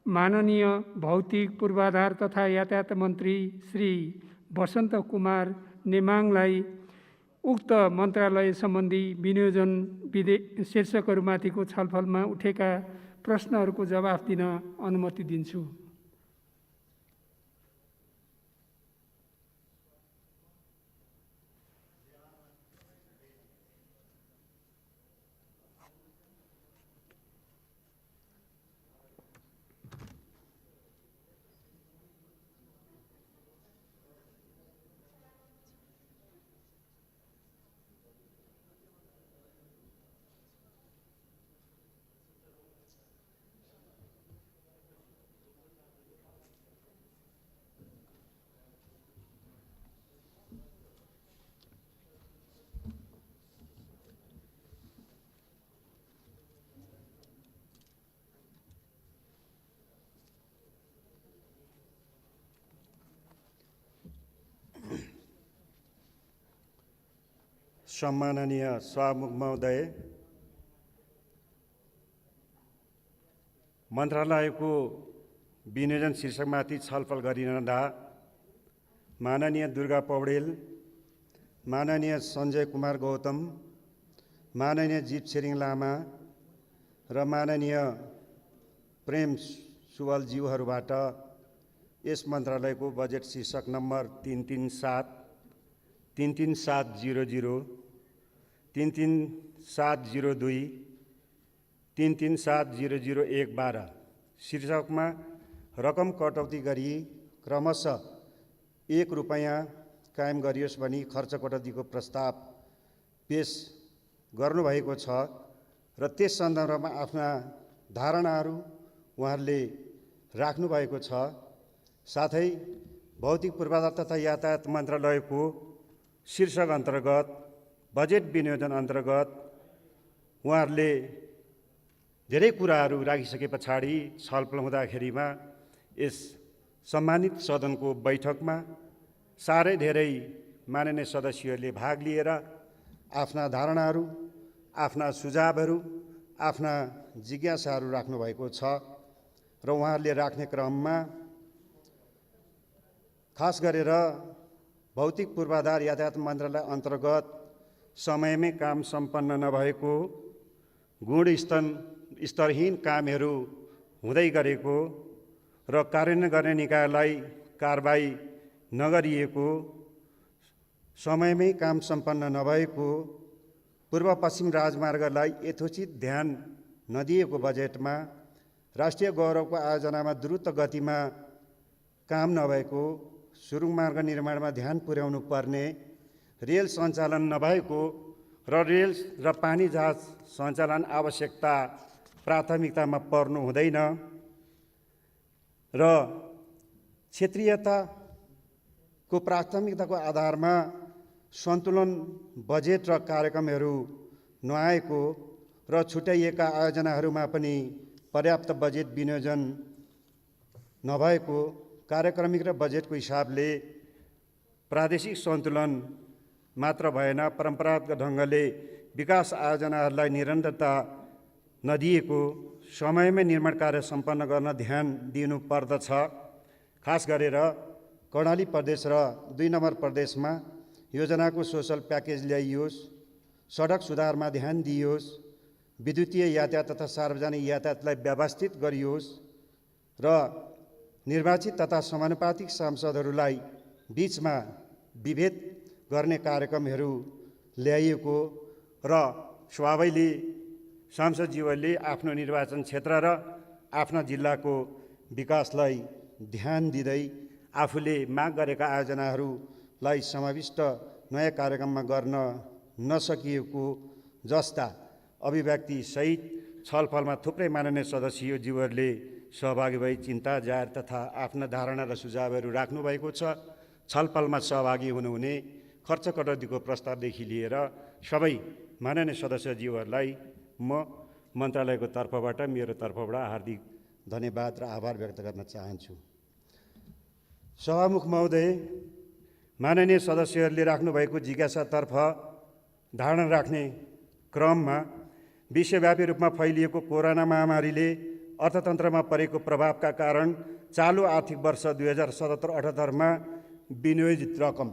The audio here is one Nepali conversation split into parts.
माननीय भौतिक पूर्वाधार तथा यातायात मन्त्री श्री वसन्त कुमार नेमाङलाई उक्त मन्त्रालय सम्बन्धी विनियोजन शीर्षकहरूमाथिको छलफलमा उठेका प्रश्नहरूको जवाफ दिन अनुमति दिन्छु। सम्माननीय सभामुख महोदय, मन्त्रालयको विनियोजन शीर्षकमाथि छलफल गरिरहँदा माननीय दुर्गा पौडेल, माननीय सञ्जय कुमार गौतम, माननीय जीव छिरिङ लामा र माननीय प्रेम सुवलज्यूहरूबाट यस मन्त्रालयको बजेट शीर्षक नम्बर 337, 33700, 33702, 3370012 शीर्षकमा रकम कटौती गरी क्रमशः ₹1 कायम गरियोस् भनी खर्च कटौतीको प्रस्ताव पेश गर्नुभएको छ र त्यस सन्दर्भमा आफ्ना धारणाहरू उहाँहरूले राख्नुभएको छ। साथै भौतिक पूर्वाधार तथा यातायात मन्त्रालयको शीर्षक अन्तर्गत बजेट विनियोजन अन्तर्गत उहाँहरूले धेरै कुराहरू राखिसके पछाडि छलफल हुँदाखेरिमा यस सम्मानित सदनको बैठकमा साह्रै धेरै माननीय सदस्यहरूले भाग लिएर आफ्ना धारणाहरू, आफ्ना सुझावहरू, आफ्ना जिज्ञासाहरू राख्नुभएको छ र उहाँहरूले राख्ने क्रममा खास गरेर भौतिक पूर्वाधार यातायात मन्त्रालय अन्तर्गत समयमै काम सम्पन्न नभएको, गुणस्तरहीन कामहरू हुँदै गरेको र कार्यान्वयन गर्ने निकायलाई कारबाही नगरिएको, समयमै काम सम्पन्न नभएको, पूर्व पश्चिम राजमार्गलाई यथोचित ध्यान नदिएको बजेटमा, राष्ट्रिय गौरवको आयोजनामा द्रुत गतिमा काम नभएको, सुरुङ मार्ग निर्माणमा ध्यान पुर्याउनु पर्ने, रेल सञ्चालन नभएको र रेल र पानी जहाज सञ्चालन आवश्यकता प्राथमिकतामा पर्नु हुँदैन र क्षेत्रीयताको प्राथमिकताको आधारमा सन्तुलन बजेट र कार्यक्रमहरू नआएको र छुट्याइएका आयोजनाहरूमा पनि पर्याप्त बजेट विनियोजन नभएको, कार्यक्रमिक र बजेटको हिसाबले प्रादेशिक सन्तुलन मात्र भएन, परम्परागत ढङ्गले विकास आयोजनाहरूलाई निरन्तरता नदिएको, समयमै निर्माण कार्य सम्पन्न गर्न ध्यान दिनु पर्दछ। खास गरेर कर्णाली प्रदेश र 2 नम्बर प्रदेशमा योजनाको सोसल प्याकेज ल्याइयोस्, सडक सुधारमा ध्यान दिइयोस्, विद्युतीय यातायात तथा सार्वजनिक यातायातलाई व्यवस्थित गरियोस् र निर्वाचित तथा समानुपातिक सांसदहरूलाई बीचमा विभेद गर्ने कार्यक्रमहरू ल्याइएको र सभाले सांसदज्यूहरूले आफ्नो निर्वाचन क्षेत्र र आफ्ना जिल्लाको विकासलाई ध्यान दिँदै आफूले माग गरेका आयोजनाहरूलाई समाविष्ट नयाँ कार्यक्रममा गर्न नसकिएको जस्ता अभिव्यक्तिसहित छलफलमा थुप्रै माननीय सदस्यज्यूहरूले सहभागी भई चिन्ता जाहेर तथा आफ्ना धारणा र सुझावहरू राख्नुभएको छ। छलफलमा सहभागी हुनुहुने खर्च कटौतीको प्रस्तावदेखि लिएर सबै माननीय सदस्यज्यूहरूलाई म मन्त्रालयको तर्फबाट, मेरो तर्फबाट हार्दिक धन्यवाद र आभार व्यक्त गर्न चाहन्छु। सभामुख महोदय, माननीय सदस्यहरूले राख्नुभएको जिज्ञासातर्फ धारणा राख्ने क्रममा विश्वव्यापी रूपमा फैलिएको कोरोना महामारीले अर्थतन्त्रमा परेको प्रभावका कारण चालु आर्थिक वर्ष 2077-78 विनियोजित रकम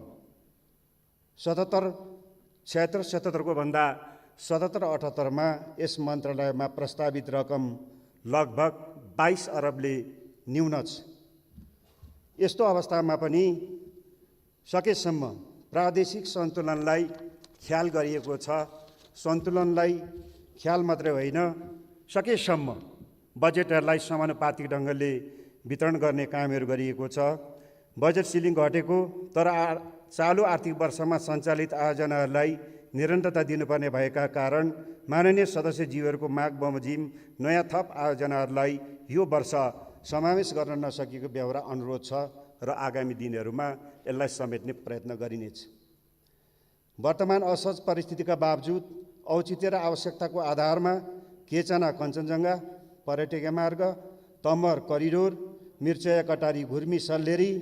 76-77को भन्दा 77-78 यस मन्त्रालयमा प्रस्तावित रकम लगभग 22 अरबले न्यून छ। यस्तो अवस्थामा पनि सकेसम्म प्रादेशिक सन्तुलनलाई ख्याल गरिएको छ। सन्तुलनलाई ख्याल मात्रै होइन, सकेसम्म बजेटहरूलाई समानुपातिक ढङ्गले वितरण गर्ने कामहरू गरिएको छ। बजेट सिलिङ घटेको तर चालु आर्थिक वर्षमा सञ्चालित आयोजनाहरूलाई निरन्तरता दिनुपर्ने भएका कारण माननीय सदस्यज्यूहरूको माग बमोजिम नयाँ थप आयोजनाहरूलाई यो वर्ष समावेश गर्न नसकेको बेहोरा अनुरोध छ र आगामी दिनहरूमा यसलाई समेट्ने प्रयत्न गरिनेछ। वर्तमान असहज परिस्थितिका बावजुद औचित्य र आवश्यकताको आधारमा केचना कञ्चनजङ्घा पर्यटकीय मार्ग, तमर करिडोर, मिर्चया कटारी घुर्मी सल्लेरी,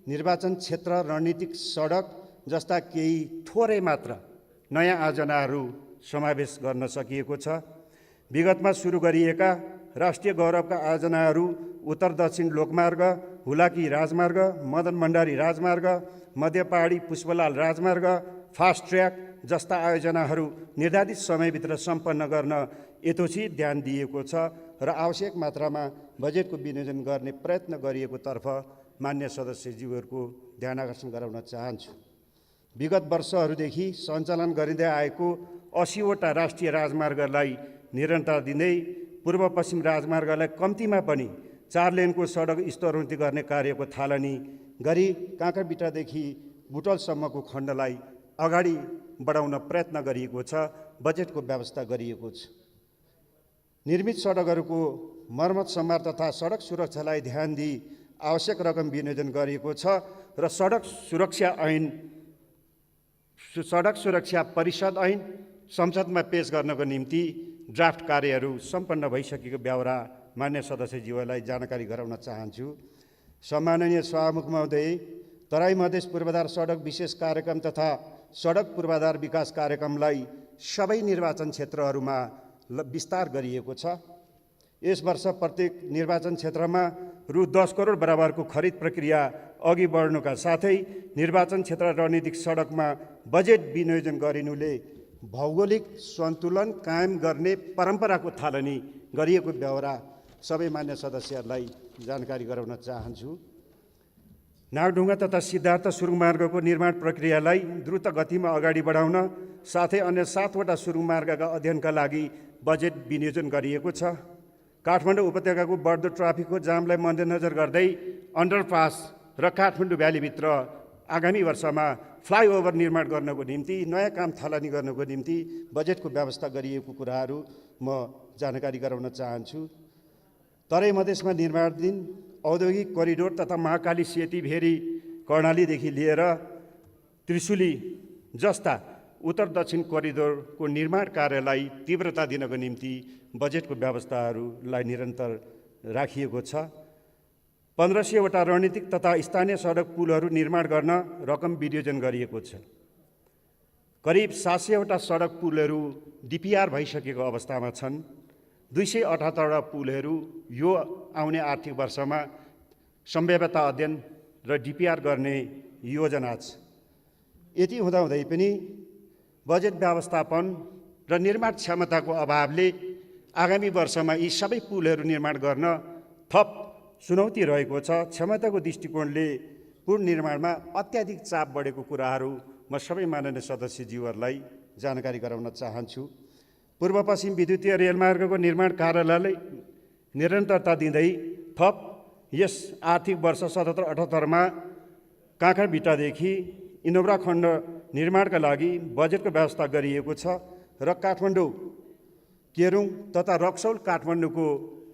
निर्वाचन क्षेत्र रणनीतिक सडक जस्ता केही थोरै मात्र नयाँ आयोजनाहरू समावेश गर्न सकिएको छ। विगतमा सुरु गरिएका राष्ट्रिय गौरवका आयोजनाहरू उत्तर दक्षिण लोकमार्ग, हुलाकी राजमार्ग, मदन भण्डारी राजमार्ग, मध्य पहाडी पुष्पलाल राजमार्ग, फास्ट ट्र्याक जस्ता आयोजनाहरू निर्धारित समयभित्र सम्पन्न गर्न यथोचित ध्यान दिएको छ र आवश्यक मात्रामा बजेटको विनियोजन गर्ने प्रयत्न गरिएको तर्फ मान्य सदस्यज्यूहरूको ध्यान आकर्षण गराउन चाहन्छु। विगत वर्षहरूदेखि सञ्चालन गरिँदै आएको 80वटा राष्ट्रिय राजमार्गलाई निरन्तरता दिँदै पूर्व पश्चिम राजमार्गलाई कम्तीमा पनि 4 लेनको सडक स्तरोन्नति गर्ने कार्यको थालनी गरी काँक्राबिटादेखि बुटलसम्मको खण्डलाई अगाडि बढाउन प्रयत्न गरिएको छ। बजेटको व्यवस्था गरिएको छ। निर्मित सडकहरूको मर्मत सम्हार तथा सडक सुरक्षालाई ध्यान दिई आवश्यक रकम विनियोजन गरिएको छ र सडक सुरक्षा परिषद ऐन संसदमा पेश गर्नको निम्ति ड्राफ्ट कार्यहरू सम्पन्न भइसकेको बेहोरा मान्य सदस्यज्यूहरूलाई जानकारी गराउन चाहन्छु। सम्माननीय सभामुख महोदय, तराई मधेस पूर्वाधार सडक विशेष कार्यक्रम तथा सडक पूर्वाधार विकास कार्यक्रमलाई सबै निर्वाचन क्षेत्रहरूमा विस्तार गरिएको छ। यस वर्ष प्रत्येक निर्वाचन क्षेत्रमा रु 10 करोड बराबरको खरिद प्रक्रिया अघि बढ्नुका साथै निर्वाचन क्षेत्र रणनीतिक सडकमा बजेट विनियोजन गरिनुले भौगोलिक सन्तुलन कायम गर्ने परम्पराको थालनी गरिएको बेहोरा सबै मान्य सदस्यहरूलाई जानकारी गराउन चाहन्छु। नागढुङ्गा तथा सिद्धार्थ सुरुङ मार्गको निर्माण प्रक्रियालाई द्रुत गतिमा अगाडि बढाउन साथै अन्य 7वटा सुरुङ मार्गका अध्ययनका लागि बजेट विनियोजन गरिएको छ। काठमाडौँ उपत्यकाको बढ्दो ट्राफिकको जामलाई मध्यनजर गर्दै अन्डरपास र काठमाडौँ भ्यालीभित्र आगामी वर्षमा फ्लाइओभर निर्माण गर्नको निम्ति नयाँ काम थालनी गर्नको निम्ति बजेटको व्यवस्था गरिएको कुराहरू म जानकारी गराउन चाहन्छु। तराई मधेसमा निर्माणाधीन औद्योगिक करिडोर तथा महाकाली सेती भेरी कर्णालीदेखि लिएर त्रिशुली जस्ता उत्तर दक्षिण करिडोरको निर्माण कार्यलाई तीव्रता दिनको निम्ति बजेटको व्यवस्थाहरूलाई निरन्तर राखिएको छ। 1500वटा रणनीतिक तथा स्थानीय सडक पुलहरू निर्माण गर्न रकम विनियोजन गरिएको छ। करिब 700वटा सडक पुलहरू डिपिआर भइसकेको अवस्थामा छन्। 278वटा पुलहरू यो आउने आर्थिक वर्षमा सम्भाव्यता अध्ययन र डिपिआर गर्ने योजना छ। यति हुँदाहुँदै पनि बजेट व्यवस्थापन र निर्माण क्षमताको अभावले आगामी वर्षमा यी सबै पुलहरू निर्माण गर्न थप चुनौती रहेको छ। क्षमताको दृष्टिकोणले पुल निर्माणमा अत्याधिक चाप बढेको कुराहरू म सबै माननीय सदस्यज्यूहरूलाई जानकारी गराउन चाहन्छु। पूर्व पश्चिम विद्युतीय रेलमार्गको निर्माण कार्यलाई निरन्तरता दिँदै थप यस आर्थिक वर्ष 77-78 काँक्राबिटादेखि इनोब्रा खण्ड निर्माणका लागि बजेटको व्यवस्था गरिएको छ र काठमाडौँ केरुङ तथा रक्सौल काठमाडौँको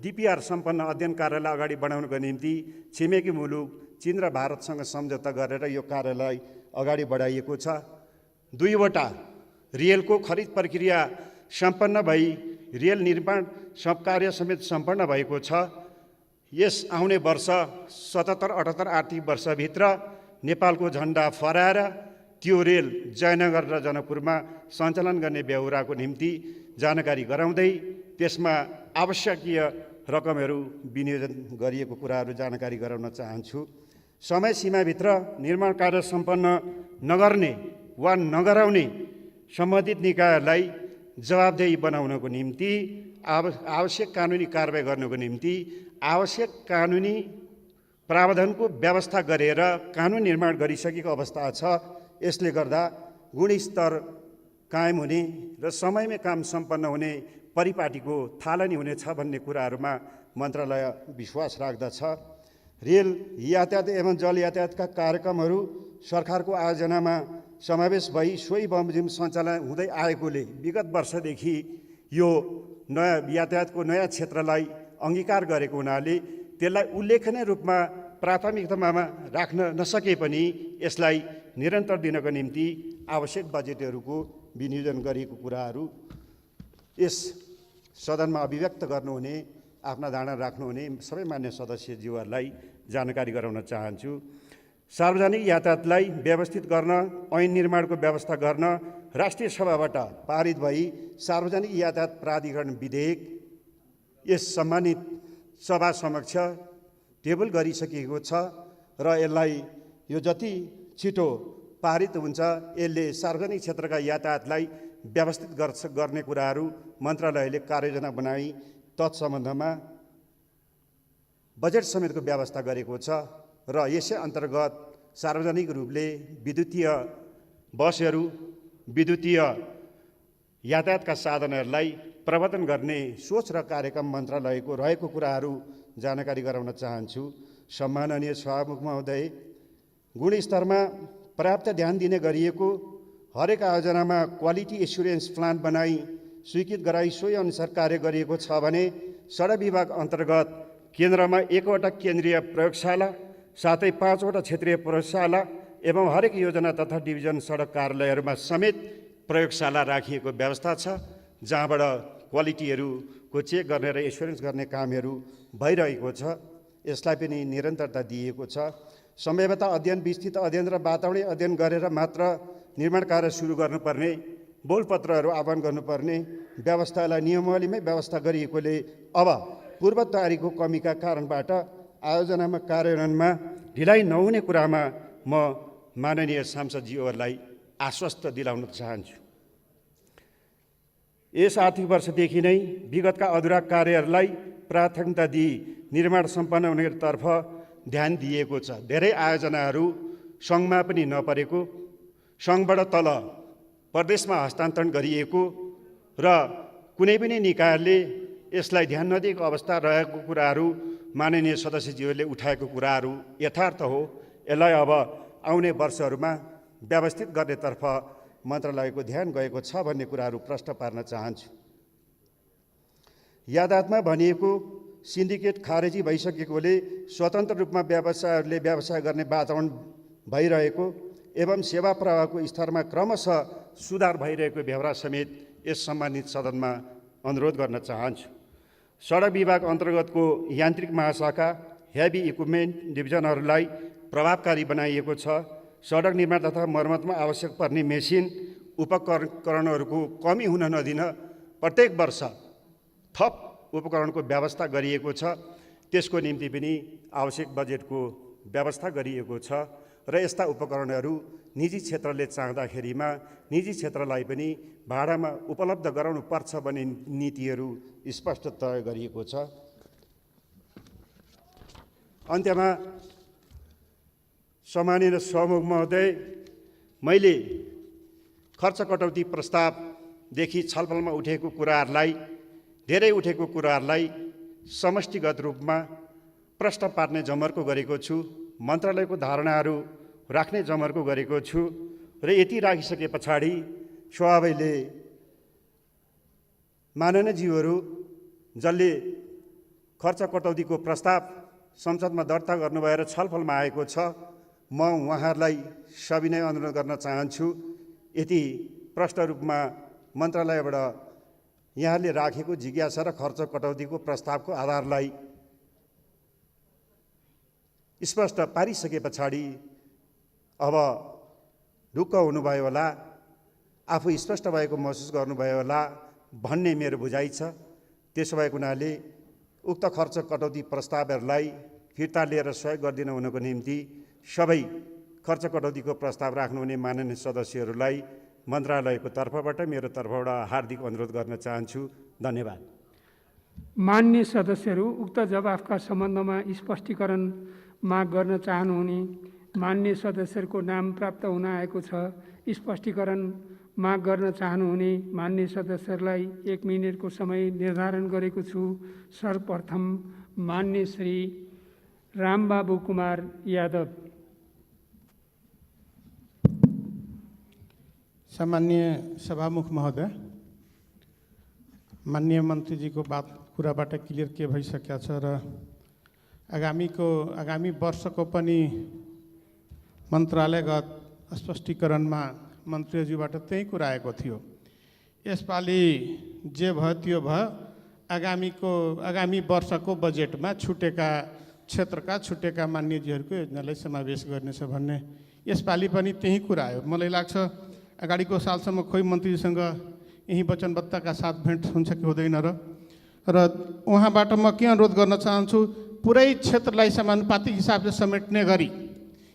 डिपिआर सम्पन्न अध्ययन कार्यलाई अगाडि बढाउनको निम्ति छिमेकी मुलुक चीन र भारतसँग सम्झौता गरेर यो कार्यलाई अगाडि बढाइएको छ। 2वटा रेलको खरिद प्रक्रिया सम्पन्न भई रेल निर्माण सब कार्य समेत सम्पन्न भएको छ। यस आउने वर्ष 77-78 आर्थिक वर्षभित्र नेपालको झण्डा फहराएर त्यो रेल जयनगर र जनकपुरमा सञ्चालन गर्ने बेहोराको निम्ति जानकारी गराउँदै त्यसमा आवश्यकीय रकमहरू विनियोजन गरिएको कुराहरू जानकारी गराउन चाहन्छु। समय सीमाभित्र निर्माण कार्य सम्पन्न नगर्ने वा नगराउने सम्बन्धित निकायहरूलाई जवाबदेही बनाउनको निम्ति आवश्यक कानुनी कारबाही गर्नको निम्ति आवश्यक कानुनी प्रावधानको व्यवस्था गरेर कानुन निर्माण गरिसकेको अवस्था छ। यसले गर्दा गुणस्तर कायम हुने र समयमै काम सम्पन्न हुने परिपाटीको थालनी हुनेछ भन्ने कुराहरूमा मन्त्रालय विश्वास राख्दछ। रेल यातायात एवं जल यातायातका कार्यक्रमहरू सरकारको आयोजनामा समावेश भई सोही बमोजिम सञ्चालन हुँदै आएकोले विगत वर्षदेखि यो नयाँ यातायातको नयाँ क्षेत्रलाई अङ्गीकार गरेको हुनाले त्यसलाई उल्लेखनीय रूपमा प्राथमिकतामा राख्न नसके पनि यसलाई निरन्तर दिनको निम्ति आवश्यक बजेटहरूको विनियोजन गरिएको कुराहरू यस सदनमा अभिव्यक्त गर्नुहुने आफ्ना धारणा राख्नुहुने सबै मान्य सदस्यज्यूहरूलाई जानकारी गराउन चाहन्छु। सार्वजनिक यातायातलाई व्यवस्थित गर्न ऐन निर्माणको व्यवस्था गर्न राष्ट्रिय सभाबाट पारित भई सार्वजनिक यातायात प्राधिकरण विधेयक यस सम्मानित सभा समक्ष टेबल गरिसकेको छ र यसलाई यो जति छिटो पारित हुन्छ यसले सार्वजनिक क्षेत्रका यातायातलाई व्यवस्थित गर्ने कुराहरू मन्त्रालयले कार्ययोजना बनाई तत्सम्बन्धमा बजेट समेतको व्यवस्था गरेको छ र यसै अन्तर्गत सार्वजनिक रूपले विद्युतीय बसहरू विद्युतीय यातायातका साधनहरूलाई प्रवर्धन गर्ने सोच र कार्यक्रम मन्त्रालयको रहेको कुराहरू जानकारी गराउन चाहन्छु। सम्माननीय सभामुख महोदय, गुणस्तरमा पर्याप्त ध्यान दिने गरिएको हरेक आयोजनामा क्वालिटी एस्युरेन्स प्लान बनाई स्वीकृत गराई सोही अनुसार कार्य गरिएको छ भने सडक विभाग अन्तर्गत केन्द्रमा 1वटा केन्द्रीय प्रयोगशाला साथै 5वटा क्षेत्रीय प्रयोगशाला एवं हरेक योजना तथा डिभिजन सडक कार्यालयहरूमा समेत प्रयोगशाला राखिएको व्यवस्था छ, जहाँबाट क्वालिटीहरूको चेक गर्ने र एस्युरेन्स गर्ने कामहरू भइरहेको छ। यसलाई पनि निरन्तरता दिएको छ। संभाव्यता अध्ययन, विस्तृत अध्ययन र वातावरणीय अध्ययन गरेर मात्र निर्माण कार्य सुरु गर्नुपर्ने, बोलपत्रहरू आह्वान गर्नुपर्ने व्यवस्थालाई नियमावलीमै व्यवस्था गरिएकोले अब पूर्व तयारीको कमीका कारणबाट आयोजनामा कार्यान्वयनमा ढिलाइ नहुने कुरामा म माननीय सांसदज्यूहरूलाई आश्वस्त दिलाउन चाहन्छु। यस आर्थिक वर्षदेखि नै विगतका अधुरा कार्यहरूलाई प्राथमिकता दिई निर्माण सम्पन्न हुनेतर्फ ध्यान दिएको छ। धेरै आयोजनाहरू सङ्घमा पनि नपरेको, सङ्घबाट तल प्रदेशमा हस्तान्तरण गरिएको र कुनै पनि निकायले यसलाई ध्यान नदिएको अवस्था रहेको कुराहरू माननीय सदस्यज्यूहरूले उठाएको कुराहरू यथार्थ हो। यसलाई अब आउने वर्षहरूमा व्यवस्थित गर्नेतर्फ मन्त्रालयको ध्यान गएको छ भन्ने कुराहरू प्रश्न पार्न चाहन्छु। यातायातमा भनिएको सिन्डिकेट खारेजी भइसकेकोले स्वतन्त्र रूपमा व्यवसायहरूले व्यवसाय गर्ने वातावरण भइरहेको एवं सेवा प्रवाहको स्तरमा क्रमशः सुधार भइरहेको व्यवहार समेत यस सम्मानित सदनमा अनुरोध गर्न चाहन्छु। सडक विभाग अन्तर्गतको यान्त्रिक महाशाखा हेभी इक्विपमेन्ट डिभिजनहरूलाई प्रभावकारी बनाइएको छ। सडक निर्माण तथा मर्मतमा आवश्यक पर्ने मेसिन उपकरणहरूको कमी हुन नदिन प्रत्येक वर्ष थप उपकरणको व्यवस्था गरिएको छ। त्यसको निम्ति पनि आवश्यक बजेटको व्यवस्था गरिएको छ र यस्ता उपकरणहरू निजी क्षेत्रले चाहँदाखेरिमा निजी क्षेत्रलाई पनि भाडामा उपलब्ध गराउनु पर्छ भन्ने नीतिहरू स्पष्ट तय गरिएको छ। अन्त्यमा सम्माननीय सभामुख महोदय, मैले खर्च कटौती प्रस्तावदेखि छलफलमा उठेको कुराहरूलाई धेरै उठेको कुराहरूलाई समष्टिगत रूपमा प्रश्न पार्ने जमर्को गरेको छु। मन्त्रालयको धारणाहरू राख्ने जमर्को गरेको छु र यति राखिसके पछाडि सभाले माननीयज्यूहरू जसले खर्च कटौतीको प्रस्ताव संसदमा दर्ता गर्नुभएर छलफलमा आएको छ, म उहाँहरूलाई सविनय अनुरोध गर्न चाहन्छु, यति प्रष्ट रूपमा मन्त्रालयबाट यहाँले राखेको जिज्ञासा र खर्च कटौतीको प्रस्तावको आधारलाई स्पष्ट पारिसके पछाडि अब ढुक्क हुनुभयो होला, आफू स्पष्ट भएको महसुस गर्नुभयो होला भन्ने मेरो बुझाइ छ। त्यसो भएको हुनाले उक्त खर्च कटौती प्रस्तावहरूलाई फिर्ता लिएर सहयोग गरिदिनु हुनको निम्ति सबै खर्च कटौतीको प्रस्ताव राख्नुहुने माननीय सदस्यहरूलाई मन्त्रालयको तर्फबाट मेरो तर्फबाट हार्दिक अनुरोध गर्न चाहन्छु। धन्यवाद। मान्य सदस्यहरू उक्त जवाफका सम्बन्धमा स्पष्टीकरण माग गर्न चाहनुहुने मान्य सदस्यहरूको नाम प्राप्त हुन आएको छ। स्पष्टीकरण माग गर्न चाहनुहुने मान्य सदस्यहरूलाई 1 मिनेटको समय निर्धारण गरेको छु। सर्वप्रथम मान्य श्री रामबाबु कुमार यादव। सामान्य सभामुख महोदय, माननीय मन्त्रीजीको कुराबाट क्लियर के भइसकेको छ र आगामी वर्षको पनि मन्त्रालयगत स्पष्टीकरणमा मन्त्रीज्यूबाट त्यही कुरा आएको थियो। यसपालि जे भयो त्यो भयो, आगामी वर्षको बजेटमा छुटेका क्षेत्रका छुटेका मान्यजीहरूको योजनालाई समावेश गर्नेछ भन्ने यसपालि पनि त्यही कुरा आयो। मलाई लाग्छ अगाडिको सालसम्म खोइ मन्त्रीजीसँग यही वचनबद्धताका साथ भेट हुन्छ कि हुँदैन र उहाँबाट म के अनुरोध गर्न चाहन्छु, पुरै क्षेत्रलाई समानुपातिक हिसाबले समेट्ने गरी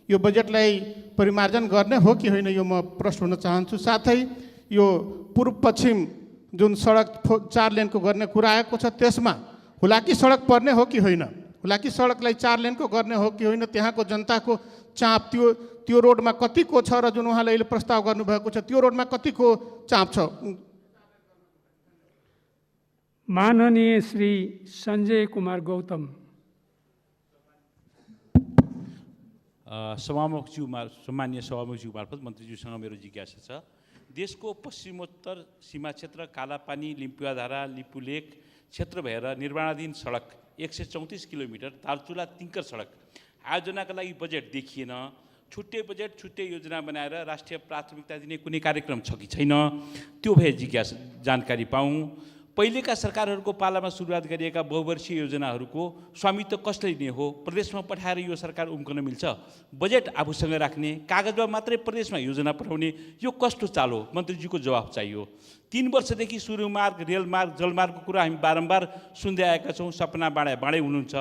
यो बजेटलाई परिमार्जन गर्ने हो कि होइन, यो म प्रश्न हुन चाहन्छु। साथै यो पूर्व पश्चिम जुन सडक 4 लेनको गर्ने कुरा आएको छ, त्यसमा हुलाकी सडक पर्ने हो कि होइन, हुलाकी सडकलाई 4 लेनको गर्ने हो कि होइन, त्यहाँको जनताको चाप त्यो रोडमा कतिको छ र जुन उहाँले अहिले प्रस्ताव गर्नुभएको छ त्यो रोडमा कतिको चाप छ। माननीय श्री सञ्जय कुमार गौतम। सम्मान्य सभामुखज्यू मार्फत मन्त्रीज्यूसँग मेरो जिज्ञासा छ। देशको पश्चिमोत्तर सीमा क्षेत्र कालापानी, लिम्पुवाधारा, लिपुलेक क्षेत्र भएर निर्माणाधीन सडक 134 किलोमिटर तालचुला तिङ्कर सडक आयोजनाका लागि बजेट देखिएन। छुट्टै बजेट छुट्टै योजना बनाएर राष्ट्रिय प्राथमिकता दिने कुनै कार्यक्रम छ कि छैन, त्यो भए जिज्ञासा जानकारी पाऊँ। पहिलेका सरकारहरूको पालामा सुरुवात गरिएका बहुवर्षीय योजनाहरूको स्वामित्व कसले लिने हो? प्रदेशमा पठाएर यो सरकार उम्कन मिल्छ? बजेट आफूसँग राख्ने, कागजमा मात्रै प्रदेशमा योजना पठाउने, यो कस्तो चाल हो? मन्त्रीजीको जवाफ चाहियो। 3 वर्षदेखि सुरुमार्ग, रेलमार्ग, जलमार्गको कुरा हामी बारम्बार सुन्दै आएका छौँ। सपना बाँडै हुनुहुन्छ,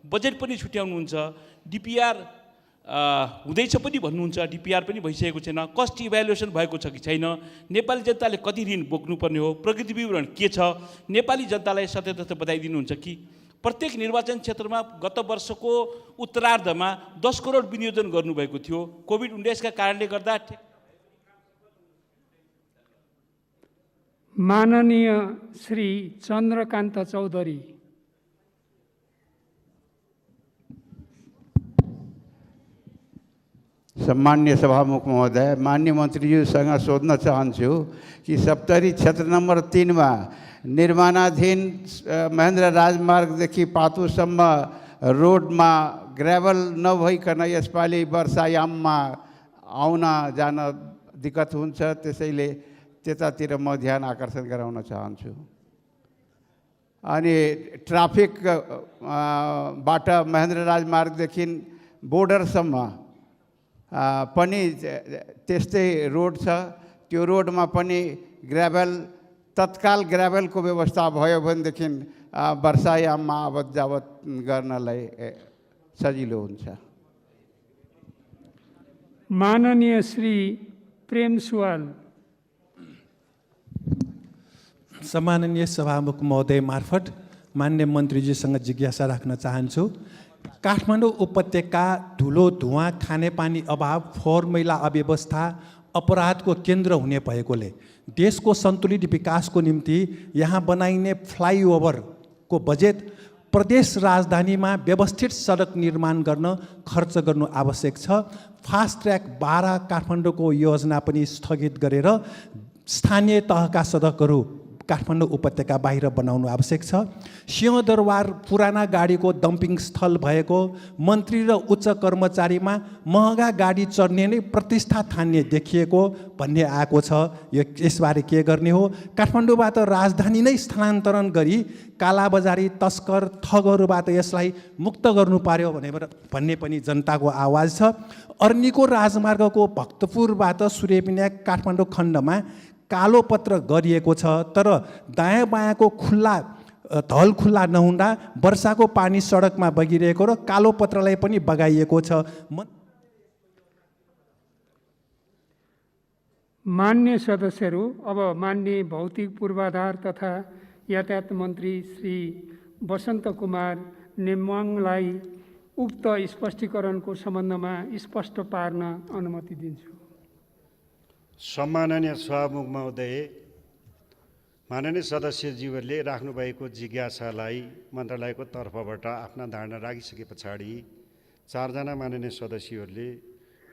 बजेट पनि छुट्याउनुहुन्छ, डिपिआर हुँदैछ पनि भन्नुहुन्छ, डिपिआर पनि भइसकेको छैन, कस्ट इभ्यालुएसन भएको छ कि छैन, नेपाली जनताले कति ऋण बोक्नुपर्ने हो, प्रगति विवरण के छ, नेपाली जनतालाई सत्य बताइदिनुहुन्छ कि? प्रत्येक निर्वाचन क्षेत्रमा गत वर्षको उत्तरार्धमा 10 करोड विनियोजन गर्नुभएको थियो। कोभिड-19 का कारणले गर्दा माननीय श्री चन्द्रकान्त चौधरी। सम्मान्य सभामुख महोदय, मान्य मन्त्रीज्यूसँग सोध्न चाहन्छु कि सप्तरी क्षेत्र नम्बर 3 मा निर्माणाधीन महेन्द्र राजमार्गदेखि पातुसम्म रोडमा ग्रेभल नभइकन यसपालि वर्षायाममा आउन जान दिक्कत हुन्छ, त्यसैले त्यतातिर म ध्यान आकर्षण गराउन चाहन्छु। अनि ट्राफिक बाट महेन्द्र राजमार्गदेखि बोर्डरसम्म पनि त्यस्तै रोड छ, त्यो रोडमा पनि तत्काल ग्राभेलको व्यवस्था भयो भनेदेखि वर्षायाममा आवत जावत गर्नलाई सजिलो हुन्छ। माननीय श्री प्रेम सुवाल। सम्माननीय सभामुख महोदय मार्फत मान्य मन्त्रीजीसँग जिज्ञासा राख्न चाहन्छु। काठमाडौँ उपत्यका धुलो धुवाँ, खानेपानी अभाव, फोहोर मैला अव्यवस्था, अपराधको केन्द्र हुने भएकोले देशको सन्तुलित विकासको निम्ति यहाँ बनाइने फ्लाइओभरको बजेट प्रदेश राजधानीमा व्यवस्थित सडक निर्माण गर्न खर्च गर्नु आवश्यक छ। फास्ट ट्र्याक 12 काठमाडौँको योजना पनि स्थगित गरेर स्थानीय तहका सडकहरू काठमाडौँ उपत्यका बाहिर बनाउनु आवश्यक छ। सिंहदरबार पुराना गाडीको डम्पिङ स्थल भएको, मन्त्री र उच्च कर्मचारीमा महँगा गाडी चढ्ने नै प्रतिष्ठा ठान्ने देखिएको भन्ने आएको छ। यसबारे के गर्ने हो? काठमाडौँबाट राजधानी नै स्थानान्तरण गरी कालाबजारी, तस्कर, ठगहरूबाट यसलाई मुक्त गर्नु पर्यो भन्ने पनि जनताको आवाज छ। अर्नीको राजमार्गको भक्तपुरबाट सूर्यविनायक काठमाडौँ खण्डमा कालो पत्र गरिएको छ, तर दायाँ बायाँको खुल्ला धल खुल्ला नहुँदा वर्षाको पानी सडकमा बगिरहेको र कालो पत्रलाई पनि बगाइएको छ। मान्य सदस्यहरू, अब मान्य भौतिक पूर्वाधार तथा यातायात मन्त्री श्री वसन्त कुमार नेमाङलाई उक्त स्पष्टीकरणको सम्बन्धमा स्पष्ट पार्न अनुमति दिन्छु। सम्माननीय सभामुख महोदय, माननीय सदस्यज्यूहरूले राख्नुभएको जिज्ञासालाई मन्त्रालयको तर्फबाट आफ्ना धारणा राखिसके पछाडि 4 जना माननीय सदस्यहरूले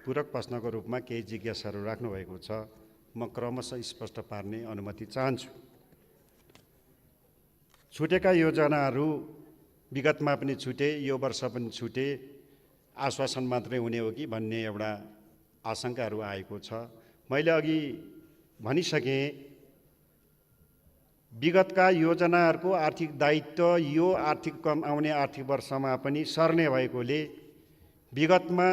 पूरक प्रश्नको रूपमा केही जिज्ञासाहरू राख्नुभएको छ। म क्रमशः स्पष्ट पार्ने अनुमति चाहन्छु। छुटेका योजनाहरू विगतमा पनि छुटे, यो वर्ष पनि छुटे, आश्वासन मात्रै हुने हो कि भन्ने एउटा आशंकाहरू आएको छ। मैले अघि भनिसकेँ, विगतका योजनाहरूको आर्थिक दायित्व यो आउने आर्थिक वर्षमा पनि सर्ने भएकोले विगतमा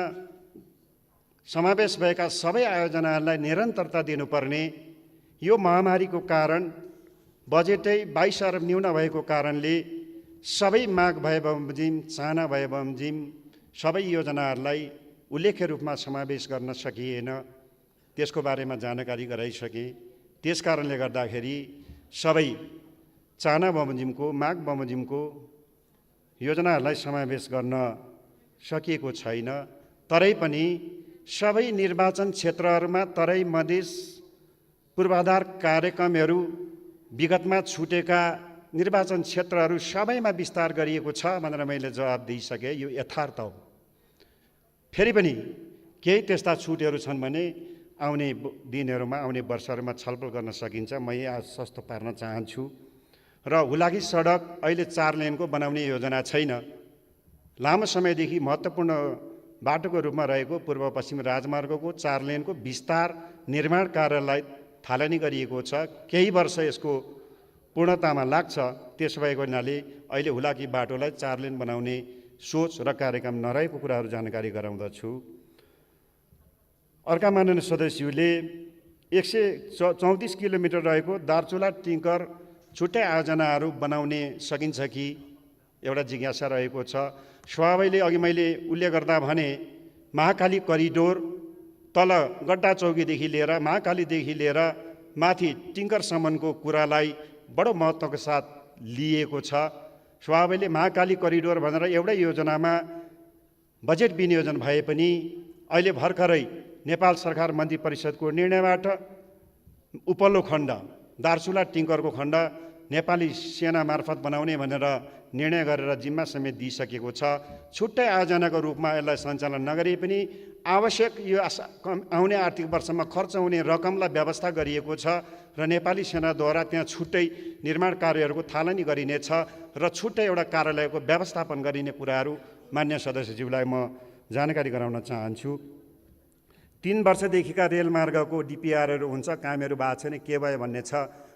समावेश भएका सबै आयोजनाहरूलाई निरन्तरता दिनुपर्ने, यो महामारीको कारण बजेटै 22 अरब न्यून भएको कारणले सबै माग भए बमोजिम, चाहना भए बमोजिम सबै योजनाहरूलाई उल्लेख्य रूपमा समावेश गर्न सकिएन। त्यसको बारेमा जानकारी गराइसकेँ। त्यसकारणले गर्दाखेरि सबै चाहना बमोजिमको, माग बमोजिमको योजनाहरूलाई समावेश गर्न सकिएको छैन। तरै पनि सबै निर्वाचन क्षेत्रहरूमा तराई मधेस पूर्वाधार कार्यक्रमहरू विगतमा छुटेका निर्वाचन क्षेत्रहरू सबैमा विस्तार गरिएको छ भनेर मैले जवाब दिइसकेँ। यो यथार्थ हो। फेरि पनि केही त्यस्ता छुटहरू छन् भने आउने दिनहरूमा, आउने वर्षहरूमा छलफल गर्न सकिन्छ। म यहाँ सस्तो पार्न चाहन्छु। र हुलाकी सडक अहिले 4 लेनको बनाउने योजना छैन। लामो समयदेखि महत्त्वपूर्ण बाटोको रूपमा रहेको पूर्व पश्चिम राजमार्गको 4 लेनको विस्तार निर्माण कार्यलाई थालनी गरिएको छ। केही वर्ष यसको पूर्णतामा लाग्छ। त्यसो भएको हुनाले अहिले हुलाकी बाटोलाई 4 लेन बनाउने सोच र कार्यक्रम नरहेको कुराहरू जानकारी गराउँदछु। अर्का माननीय सदस्यहरूले 134 किलोमिटर रहेको दार्चुला टिङ्कर छुट्टै आयोजनाहरू बनाउने सकिन्छ कि एउटा जिज्ञासा रहेको छ। स्वाभाविकले अघि मैले उल्लेख गर्दा भने महाकाली करिडोर तल गड्डा चौकीदेखि लिएर महाकालीदेखि लिएर माथि टिङ्करसम्मको कुरालाई बडो महत्त्वको साथ लिएको छ। स्वाभाविकले महाकाली करिडोर भनेर एउटै योजनामा बजेट विनियोजन भए पनि अहिले भर्खरै नेपाल सरकार मन्त्री परिषदको निर्णयबाट उपल्लो खण्ड दार्चुला टिङ्करको खण्ड नेपाली सेना मार्फत बनाउने भनेर निर्णय गरेर जिम्मा समेत दिइसकेको छ। छुट्टै आयोजनाको रूपमा यसलाई सञ्चालन नगरे पनि आवश्यक यो आउने आर्थिक वर्षमा खर्च हुने रकमलाई व्यवस्था गरिएको छ र नेपाली सेनाद्वारा त्यहाँ छुट्टै निर्माण कार्यहरूको थालनी गरिनेछ र छुट्टै एउटा कार्यालयको व्यवस्थापन गरिने कुराहरू मान्य सदस्यज्यूलाई म जानकारी गराउन चाहन्छु। 3 वर्षदेखिका रेलमार्गको डिपिआरहरू हुन्छ, कामहरू भएको छैन, के भयो भन्ने छ।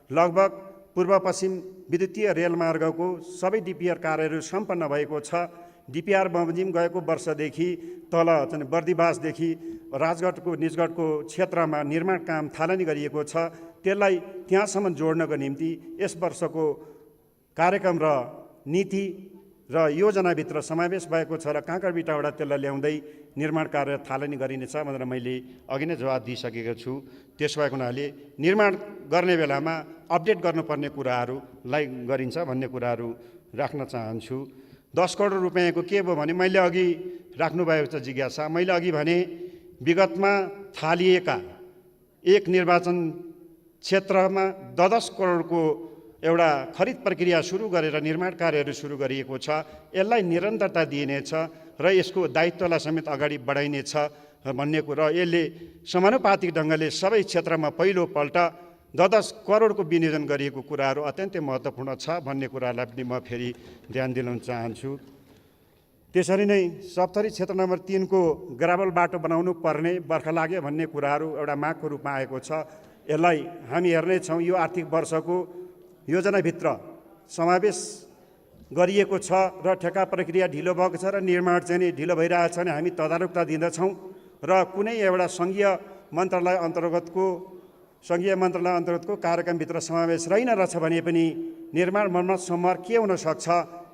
लगभग पूर्व पश्चिम विद्युतीय रेलमार्गको सबै डिपिआर कार्यहरू सम्पन्न भएको छ। डिपिआर बमोजिम गएको वर्षदेखि तल चाहिँ बर्दिवासदेखि राजगढको निजगढको क्षेत्रमा निर्माण काम थालनी गरिएको छ। त्यसलाई त्यहाँसम्म जोड्नको निम्ति यस वर्षको कार्यक्रम र नीति र योजनाभित्र समावेश भएको छ र काँकडबिटाबाट त्यसलाई ल्याउँदै निर्माण कार्य थालनी गरिनेछ भनेर मैले अघि नै जवाब दिइसकेको छु। त्यसो भएको हुनाले निर्माण गर्ने बेलामा अपडेट गर्नुपर्ने कुराहरूलाई गरिन्छ भन्ने कुराहरू राख्न चाहन्छु। 10 करोड रुपियाँको के भयो भने मैले अघि राख्नुभएको छ जिज्ञासा। मैले अघि भने विगतमा थालिएका एक निर्वाचन क्षेत्रमा 10 करोडको एउटा खरिद प्रक्रिया सुरु गरेर निर्माण कार्यहरू सुरु गरिएको छ। यसलाई निरन्तरता दिइनेछ र यसको दायित्वलाई समेत अगाडि बढाइनेछ भन्ने कुरा। यसले समानुपातिक ढङ्गले सबै क्षेत्रमा पहिलोपल्ट 10 करोडको विनियोजन गरिएको कुराहरू अत्यन्तै महत्त्वपूर्ण छ भन्ने कुरालाई पनि म फेरि ध्यान दिलाउन चाहन्छु। त्यसरी नै सप्तरी क्षेत्र नम्बर 3 को ग्राभल बाटो बनाउनु पर्ने बर्खा लाग्यो भन्ने कुराहरू एउटा मागको रूपमा आएको छ। यसलाई हामी हेर्नेछौँ। यो आर्थिक वर्षको योजनाभित्र समावेश गरिएको छ र ठेक्का प्रक्रिया ढिलो भएको छ र निर्माण चाहिँ ढिलो भइरहेछ भने हामी तदारुकता दिँदछौँ र कुनै एउटा सङ्घीय मन्त्रालय अन्तर्गतको कार्यक्रमभित्र समावेश रहेन रहेछ भने पनि निर्माण मर्मतसम्म के हुनसक्छ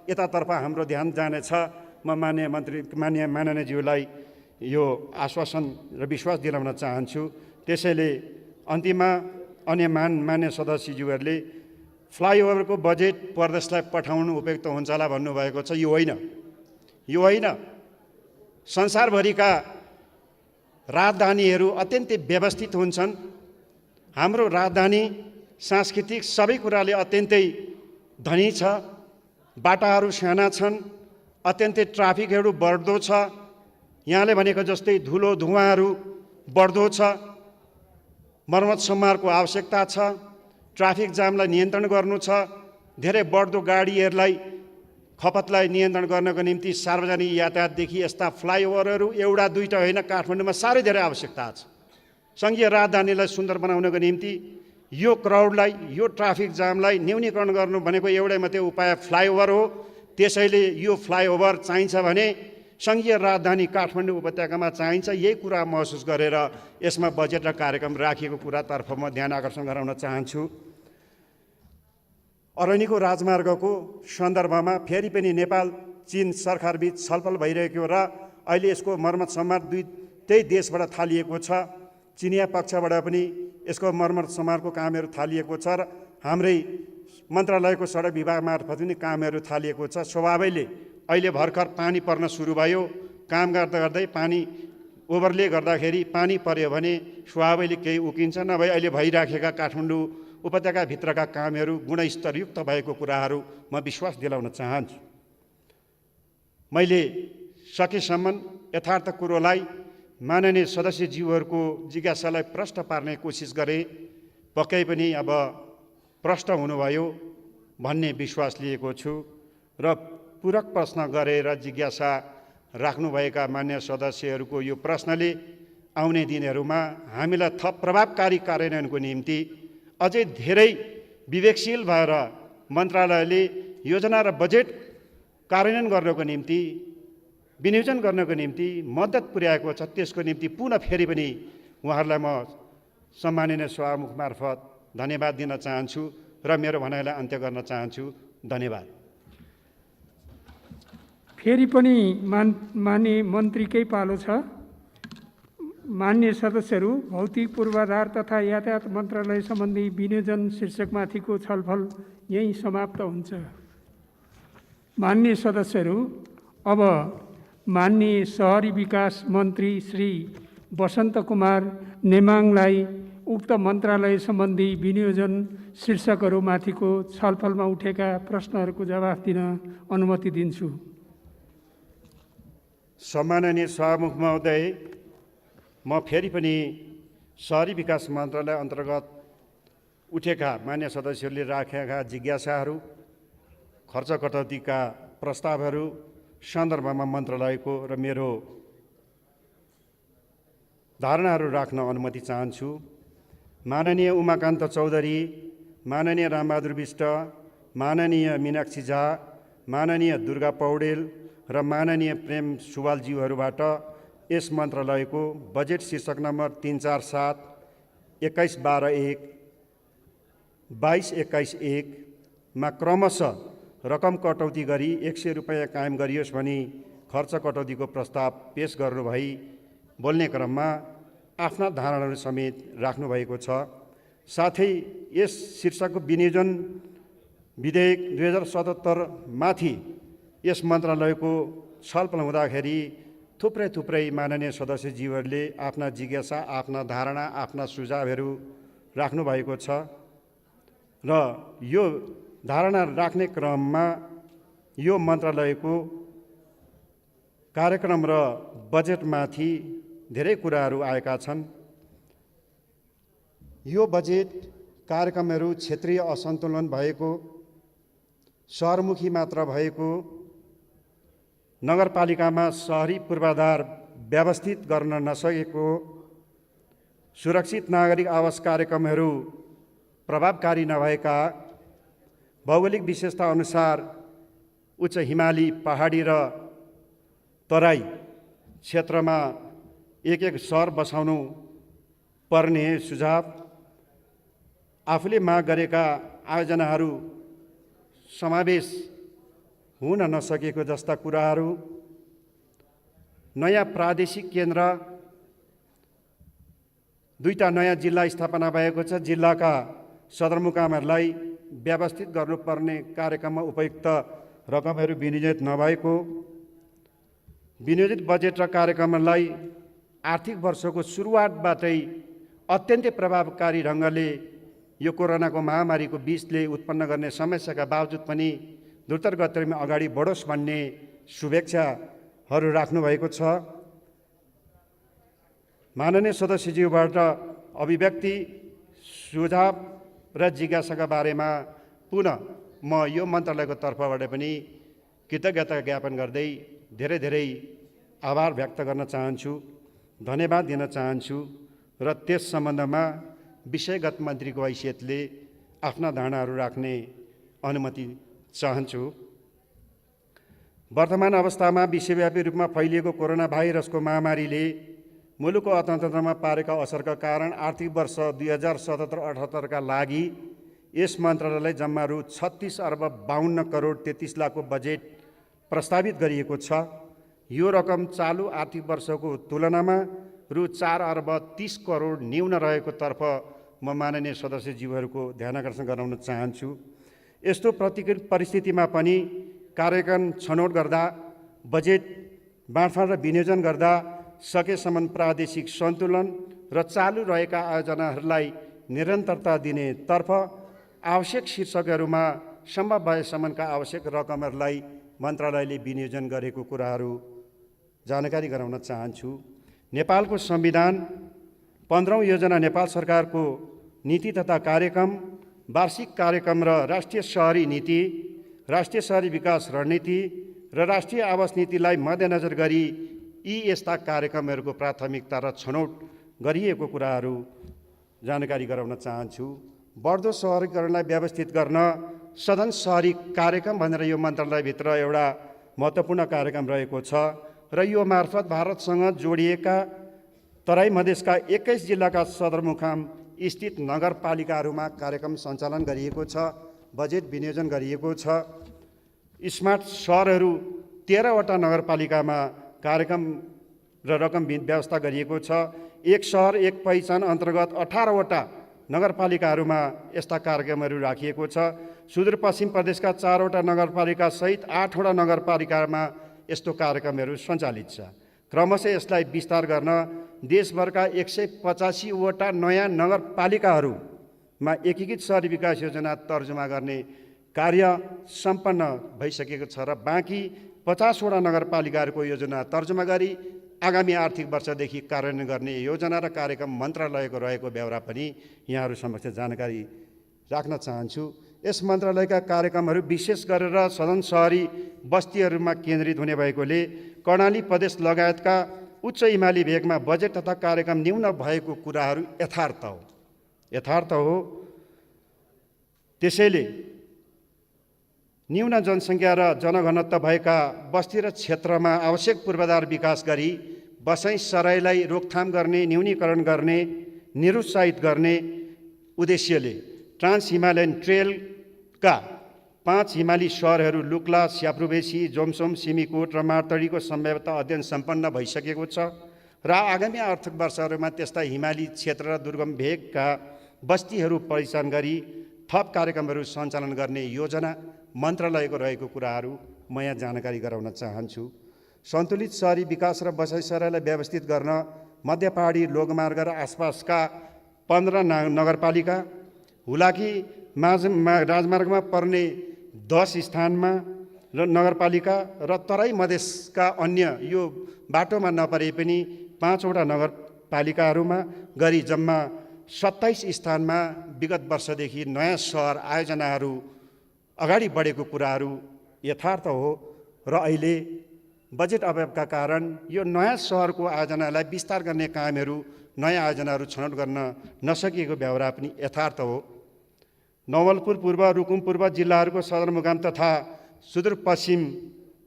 यतातर्फ हाम्रो ध्यान जानेछ। म माननीयज्यूलाई यो आश्वासन र विश्वास दिलाउन चाहन्छु। त्यसैले अन्तिममा अन्य मान्य सदस्यज्यूहरूले फ्लाइओभरको बजेट प्रदेशलाई पठाउनु उपयुक्त हुन्छ होला भन्नुभएको छ। यो होइन। संसारभरिका राजधानीहरू अत्यन्तै व्यवस्थित हुन्छन्। हाम्रो राजधानी सांस्कृतिक सबै कुराले अत्यन्तै धनी छ। बाटाहरू साना छन्, अत्यन्तै ट्राफिकहरू बढ्दो छ। यहाँले भनेको जस्तै धुलो धुवाँहरू बढ्दो छ। मर्मत सम्मारको आवश्यकता छ। ट्राफिक जामलाई नियन्त्रण गर्नु छ। धेरै बढ्दो गाडीहरूलाई खपतलाई नियन्त्रण गर्नको निम्ति सार्वजनिक यातायातदेखि यस्ता फ्लाइओभरहरू एउटा दुईटा होइन, काठमाडौँमा साह्रै धेरै आवश्यकता छ। सङ्घीय राजधानीलाई सुन्दर बनाउनको निम्ति यो क्राउडलाई, यो ट्राफिक जामलाई न्यूनीकरण गर्नु भनेको एउटै मात्रै उपाय फ्लाइओभर हो। त्यसैले यो फ्लाइओभर चाहिन्छ भने सङ्घीय राजधानी काठमाडौँ उपत्यकामा चाहिन्छ। यही कुरा महसुस गरेर यसमा बजेट र कार्यक्रम राखिएको कुरातर्फ म ध्यान आकर्षण गराउन चाहन्छु। अरनिको राजमार्गको सन्दर्भमा फेरि पनि नेपाल चीन सरकारबीच छलफल भइरहेको र अहिले यसको मर्मत सम्मार दुईटै देशबाट थालिएको छ। चिनिया पक्षबाट पनि यसको मर्मत सम्मारको कामहरू थालिएको छ र हाम्रै मन्त्रालयको सडक विभाग मार्फत पनि कामहरू थालिएको छ। स्वभावैले अहिले भर्खर पानी पर्न सुरु भयो। काम गर्दा गर्दै पानी ओभरले गर्दाखेरि पानी पर्यो भने स्वभावैले केही उकिन्छ। नभए अहिले भइराखेका काठमाडौँ उपत्यकाभित्रका कामहरू गुणस्तरयुक्त भएको कुराहरू म विश्वास दिलाउन चाहन्छु। मैले सकेसम्म यथार्थ कुरोलाई माननीय सदस्यज्यूहरूको जिज्ञासालाई प्रश्न पार्ने कोसिस गरेँ। पक्कै पनि अब प्रश्न हुनुभयो भन्ने विश्वास लिएको छु र पूरक प्रश्न गरेर जिज्ञासा राख्नुभएका मान्य सदस्यहरूको यो प्रश्नले आउने दिनहरूमा हामीलाई थप प्रभावकारी कार्यान्वयनको निम्ति अझै धेरै विवेकशील भएर मन्त्रालयले योजना र बजेट कार्यान्वयन गर्नको निम्ति, विनियोजन गर्नको निम्ति मद्दत पुर्याएको छ। त्यसको निम्ति पुनः फेरि पनि उहाँहरूलाई म सम्माननीय सभामुख मार्फत धन्यवाद दिन चाहन्छु र मेरो भनाइलाई अन्त्य गर्न चाहन्छु। धन्यवाद। फेरि पनि मान्य मन्त्रीकै पालो छ। मान्य सदस्यहरू, भौतिक पूर्वाधार तथा यातायात मन्त्रालय सम्बन्धी विनियोजन शीर्षकमाथिको छलफल यही समाप्त हुन्छ। मान्य सदस्यहरू, अब मान्य शहरी विकास मन्त्री श्री वसन्त कुमार नेमाङलाई उक्त मन्त्रालय सम्बन्धी विनियोजन शीर्षकहरूमाथिको छलफलमा उठेका प्रश्नहरूको जवाफ दिन अनुमति दिन्छु। सम्माननीय सभामुख महोदय, म फेरि पनि शहरी विकास मन्त्रालय अन्तर्गत उठेका मान्य सदस्यहरूले राखेका जिज्ञासाहरू, खर्च कटौतीका प्रस्तावहरू सन्दर्भमा मन्त्रालयको र मेरो धारणाहरू राख्न अनुमति चाहन्छु। माननीय उमाकान्त चौधरी, माननीय रामबहादुर विष्ट, माननीय मीनाक्षी झा, माननीय दुर्गा पौडेल र माननीय प्रेम सुवालज्यूहरूबाट यस मन्त्रालयको बजेट शीर्षक नम्बर 347, 21-12-1, 22-21-1 मा क्रमशः रकम कटौती गरी 100 रुपैयाँ कायम गरियोस् भनी खर्च कटौतीको प्रस्ताव पेश गर्नुभई बोल्ने क्रममा आफ्ना धारणाहरू समेत राख्नुभएको छ। साथै यस शीर्षकको विनियोजन विधेयक 2077 माथि यस मन्त्रालयको छलफल हुँदाखेरि थुप्रै माननीय सदस्यज्यूहरूले आफ्ना जिज्ञासा, आफ्ना धारणा, आफ्ना सुझावहरू राख्नुभएको छ र यो धारणा राख्ने क्रममा यो मन्त्रालयको कार्यक्रम र बजेटमाथि धेरै कुराहरू आएका छन्। यो बजेट कार्यक्रमहरू क्षेत्रीय असन्तुलन भएको, सहरमुखी मात्र भएको, नगरपालिकामा शहरी पूर्वाधार व्यवस्थित गर्न नसकेको, सुरक्षित नागरिक आवास कार्यक्रमहरू प्रभावकारी नभएका, भौगोलिक विशेषता अनुसार उच्च हिमाली, पहाडी र तराई क्षेत्रमा एक सहर बसाउनु पर्ने सुझाव, आफूले माग गरेका आयोजनाहरू समावेश हुन नसकेको जस्ता कुराहरू, नयाँ प्रादेशिक केन्द्र, 2टा नयाँ जिल्ला स्थापना भएको छ, जिल्लाका सदरमुकामहरूलाई व्यवस्थित गर्नुपर्ने कार्यक्रममा उपयुक्त रकमहरू विनियोजित नभएको, विनियोजित बजेट र कार्यक्रमलाई आर्थिक वर्षको सुरुवातबाटै अत्यन्तै प्रभावकारी ढङ्गले यो कोरोनाको महामारीको बीचले उत्पन्न गर्ने समस्याका बावजुद पनि द्रुत गतिमा अगाडि बढोस् भन्ने शुभेच्छाहरू राख्नुभएको छ। माननीय सदस्यज्यूबाट अभिव्यक्ति, सुझाव र जिज्ञासाका बारेमा पुनः म यो मन्त्रालयको तर्फबाट पनि कृतज्ञता ज्ञापन गर्दै धेरै धेरै आभार व्यक्त गर्न चाहन्छु, धन्यवाद दिन चाहन्छु र त्यस सम्बन्धमा विषयगत मन्त्रीको हैसियतले आफ्ना धारणाहरू राख्ने अनुमति चाहन्छु। वर्तमान अवस्थामा विश्वव्यापी रूपमा फैलिएको कोरोना भाइरसको महामारीले मुलुकको अर्थतन्त्रमा पारेका असरका कारण आर्थिक वर्ष 2077-78 का लागि यस मन्त्रालयलाई जम्मा रु 36 अर्ब 52 करोड 33 लाखको बजेट प्रस्तावित गरिएको छ। यो रकम चालु आर्थिक वर्षको तुलनामा रु 4 अर्ब 30 करोड न्यून रहेको तर्फ म माननीय सदस्यज्यूहरूको ध्यानाकर्षण गराउन चाहन्छु। यस्तो प्रतिकूल परिस्थितिमा पनि कार्यक्रम छनौट गर्दा, बजेट बाँडफाँड र विनियोजन गर्दा सकेसम्म प्रादेशिक सन्तुलन र चालु रहेका आयोजनाहरूलाई निरन्तरता दिने तर्फ आवश्यक शीर्षकहरूमा सम्भव भएसम्मका आवश्यक रकमहरूलाई मन्त्रालयले विनियोजन गरेको कुराहरू जानकारी गराउन चाहन्छु। नेपालको संविधान, 15औं योजना नेपाल सरकारको नीति तथा कार्यक्रम, वार्षिक कार्यक्रम र राष्ट्रिय शहरी नीति, राष्ट्रिय शहरी विकास रणनीति र राष्ट्रिय आवास नीतिलाई मध्यनजर गरी यी यस्ता कार्यक्रमहरूको प्राथमिकता र छनौट गरिएको कुराहरू जानकारी गराउन चाहन्छु। बढ्दो सहरीकरणलाई व्यवस्थित गर्न सदन शहरी कार्यक्रम भनेर यो मन्त्रालयभित्र एउटा महत्त्वपूर्ण कार्यक्रम रहेको छ र यो मार्फत भारतसँग जोडिएका तराई मधेसका 21 जिल्लाका सदरमुकाम स्थित नगरपालिकाहरूमा कार्यक्रम सञ्चालन गरिएको छ, बजेट विनियोजन गरिएको छ। स्मार्ट सहरहरू 13 वटा नगरपालिकामा कार्यक्रम र रकम व्यवस्था गरिएको छ। एक सहर एक पहिचान अन्तर्गत 18 वटा नगरपालिकाहरूमा यस्ता कार्यक्रमहरू राखिएको छ। सुदूरपश्चिम प्रदेशका 4 वटा नगरपालिका सहित 8 वटा नगरपालिकामा यस्तो कार्यक्रमहरू सञ्चालित छ। क्रमशः यसलाई विस्तार गर्न देशभरका 185 वटा नयाँ नगरपालिकाहरूमा एकीकृत शहरी विकास योजना तर्जुमा गर्ने कार्य सम्पन्न भइसकेको छ र बाँकी 50 वटा नगरपालिकाहरूको योजना तर्जुमा गरी आगामी आर्थिक वर्षदेखि कार्यान्वयन गर्ने योजना र कार्यक्रम मन्त्रालयको रहेको ब्यौरा पनि यहाँहरू समक्ष जानकारी राख्न चाहन्छु। यस मन्त्रालयका कार्यक्रमहरू विशेष गरेर सदन शहरी बस्तीहरूमा केन्द्रित हुने भएकोले कर्णाली प्रदेश लगायतका उच्च हिमाली भेगमा बजेट तथा कार्यक्रम न्यून भएको कुराहरू यथार्थ हो। त्यसैले न्यून जनसङ्ख्या र जनघनत्व भएका बस्ती र क्षेत्रमा आवश्यक पूर्वाधार विकास गरी बसाइँ सराईलाई रोकथाम गर्ने, न्यूनीकरण गर्ने, निरुत्साहित गर्ने उद्देश्यले ट्रान्स हिमालयन ट्रेलका 5 हिमाली सहरहरू लुक्ला, स्याप्रुबेसी, जोमसोम, सिमीकोट र मार्तडीको सम्भाव्यता अध्ययन सम्पन्न भइसकेको छ र आगामी आर्थिक वर्षहरूमा त्यस्ता हिमाली क्षेत्र र दुर्गम भेगका बस्तीहरू परिचालन गरी थप कार्यक्रमहरू सञ्चालन गर्ने योजना मन्त्रालयको रहेको कुराहरू म यहाँ जानकारी गराउन चाहन्छु। सन्तुलित शहरी विकास र बसाइ सराईलाई व्यवस्थित गर्न मध्य पहाडी लोकमार्ग र आसपासका 15 नगरपालिका, हुलाकी राजमार्गमा पर्ने 10 स्थानमा र नगरपालिका र तराई मधेसका अन्य यो बाटोमा नपरे पनि 5 वटा नगरपालिकाहरूमा गरी जम्मा 27 स्थानमा विगत वर्षदेखि नयाँ सहर आयोजनाहरू अगाडि बढेको कुराहरू यथार्थ हो र अहिले बजेट अभावका कारण यो नयाँ सहरको आयोजनालाई विस्तार गर्ने कामहरू, नयाँ आयोजनाहरू छनौट गर्न नसकिएको ब्यौरा पनि यथार्थ हो। नवलपुर पूर्व, रुकुम पूर्व जिल्लाहरूको सदरमुकाम तथा सुदूरपश्चिम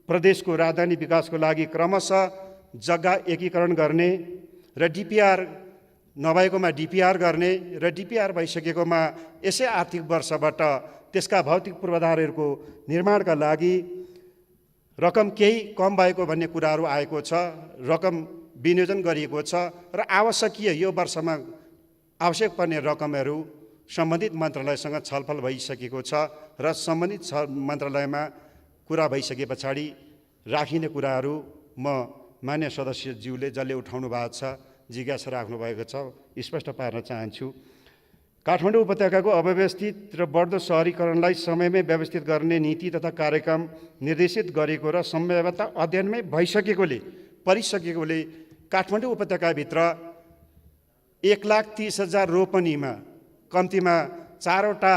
प्रदेशको राजधानी विकासको लागि क्रमशः जग्गा एकीकरण गर्ने र डिपिआर नभएकोमा डिपिआर गर्ने र डिपिआर भइसकेकोमा यसै आर्थिक वर्षबाट त्यसका भौतिक पूर्वाधारहरूको निर्माणका लागि रकम केही कम भएको भन्ने कुराहरू आएको छ। रकम विनियोजन गरिएको छ र आवश्यकीय यो वर्षमा आवश्यक पर्ने रकमहरू सम्बन्धित मन्त्रालयसँग छलफल भइसकेको छ र सम्बन्धित मन्त्रालयमा कुरा भइसके पछाडि राखिने कुराहरू म मान्य सदस्यज्यूले जसले उठाउनु भएको छ, जिज्ञासा राख्नु भएको छ, स्पष्ट पार्न चाहन्छु। काठमाडौँ उपत्यकाको अव्यवस्थित र बढ्दो सहरीकरणलाई समयमै व्यवस्थित गर्ने नीति तथा कार्यक्रम निर्देशित गरेको र सम्भाव्यता अध्ययनमै परिसकेकोले काठमाडौँ उपत्यकाभित्र 1,30,000 रोपनीमा कम्तीमा 4वटा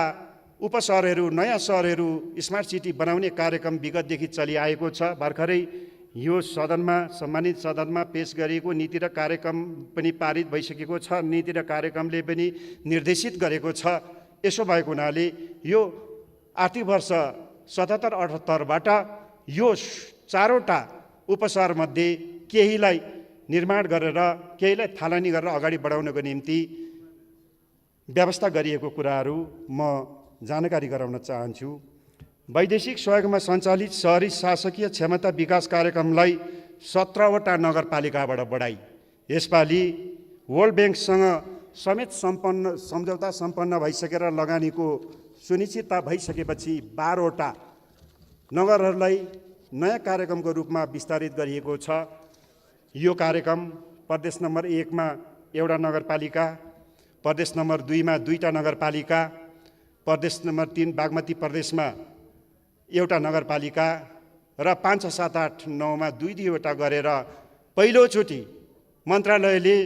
उपसहरहरू, नयाँ सहरहरू स्मार्ट सिटी बनाउने कार्यक्रम विगतदेखि चलिआएको छ। भर्खरै यो सदनमा, सम्मानित सदनमा पेश गरिएको नीति र कार्यक्रम पनि पारित भइसकेको छ। नीति र कार्यक्रमले पनि निर्देशित गरेको छ। यसो भएको हुनाले यो आर्थिक वर्ष 77-78बाट यो 4वटा उपसहरमध्ये केहीलाई निर्माण गरेर, केहीलाई थालनी गरेर अगाडि बढाउनको निम्ति व्यवस्था गरिएको कुराहरू म जानकारी गराउन चाहन्छु। वैदेशिक सहयोगमा सञ्चालित सहरी शासकीय क्षमता विकास कार्यक्रमलाई 17वटा नगरपालिकाबाट बढाई। यसपालि वर्ल्ड ब्याङ्कसँग समेत सम्झौता सम्पन्न भइसकेर लगानीको सुनिश्चितता भइसकेपछि 12वटा नगरहरूलाई नयाँ कार्यक्रमको रूपमा विस्तारित गरिएको छ। यो कार्यक्रम प्रदेश नम्बर 1मा एउटा नगरपालिका, प्रदेश नम्बर 2मा 2टा नगरपालिका, प्रदेश नम्बर 3 बागमती प्रदेशमा एउटा नगरपालिका र 5, 7, 8, 9मा 2-2वटा गरेर पहिलोचोटि मन्त्रालयले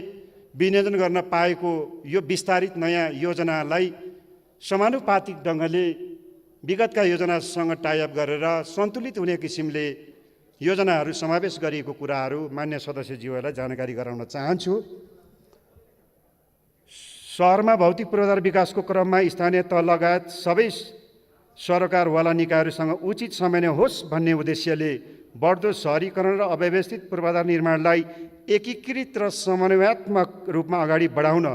विनियोजन गर्न पाएको यो विस्तारित नयाँ योजनालाई समानुपातिक ढङ्गले विगतका योजनासँग टाइअप गरेर सन्तुलित हुने किसिमले योजनाहरू समावेश गरिएको कुराहरू मान्य सदस्यज्यूहरूलाई जानकारी गराउन चाहन्छु। सहरमा भौतिक पूर्वाधार विकासको क्रममा स्थानीय तह लगायत सबै सरकारवाला निकायहरूसँग उचित समन्वय होस् भन्ने उद्देश्यले बढ्दो सहरीकरण र अव्यवस्थित पूर्वाधार निर्माणलाई एकीकृत र समन्वयात्मक रूपमा अगाडि बढाउन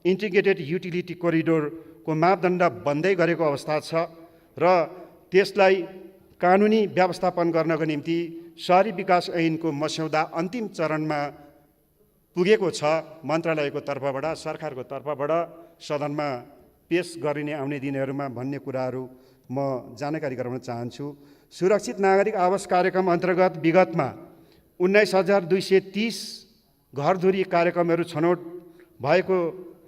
इन्टिग्रेटेड युटिलिटी कोरिडोरको मापदण्ड बन्दै गरेको अवस्था छ र त्यसलाई कानुनी व्यवस्थापन गर्नको निम्ति सहरी विकास ऐनको मस्यौदा अन्तिम चरणमा पुगेको छ। मन्त्रालयको तर्फबाट, सरकारको तर्फबाट सदनमा पेश गरिने आउने दिनहरूमा भन्ने कुराहरू म जानकारी गराउन चाहन्छु। सुरक्षित नागरिक आवास कार्यक्रम अन्तर्गत विगतमा 19,230 घरधुरी कार्यक्रमहरू छनौट भएको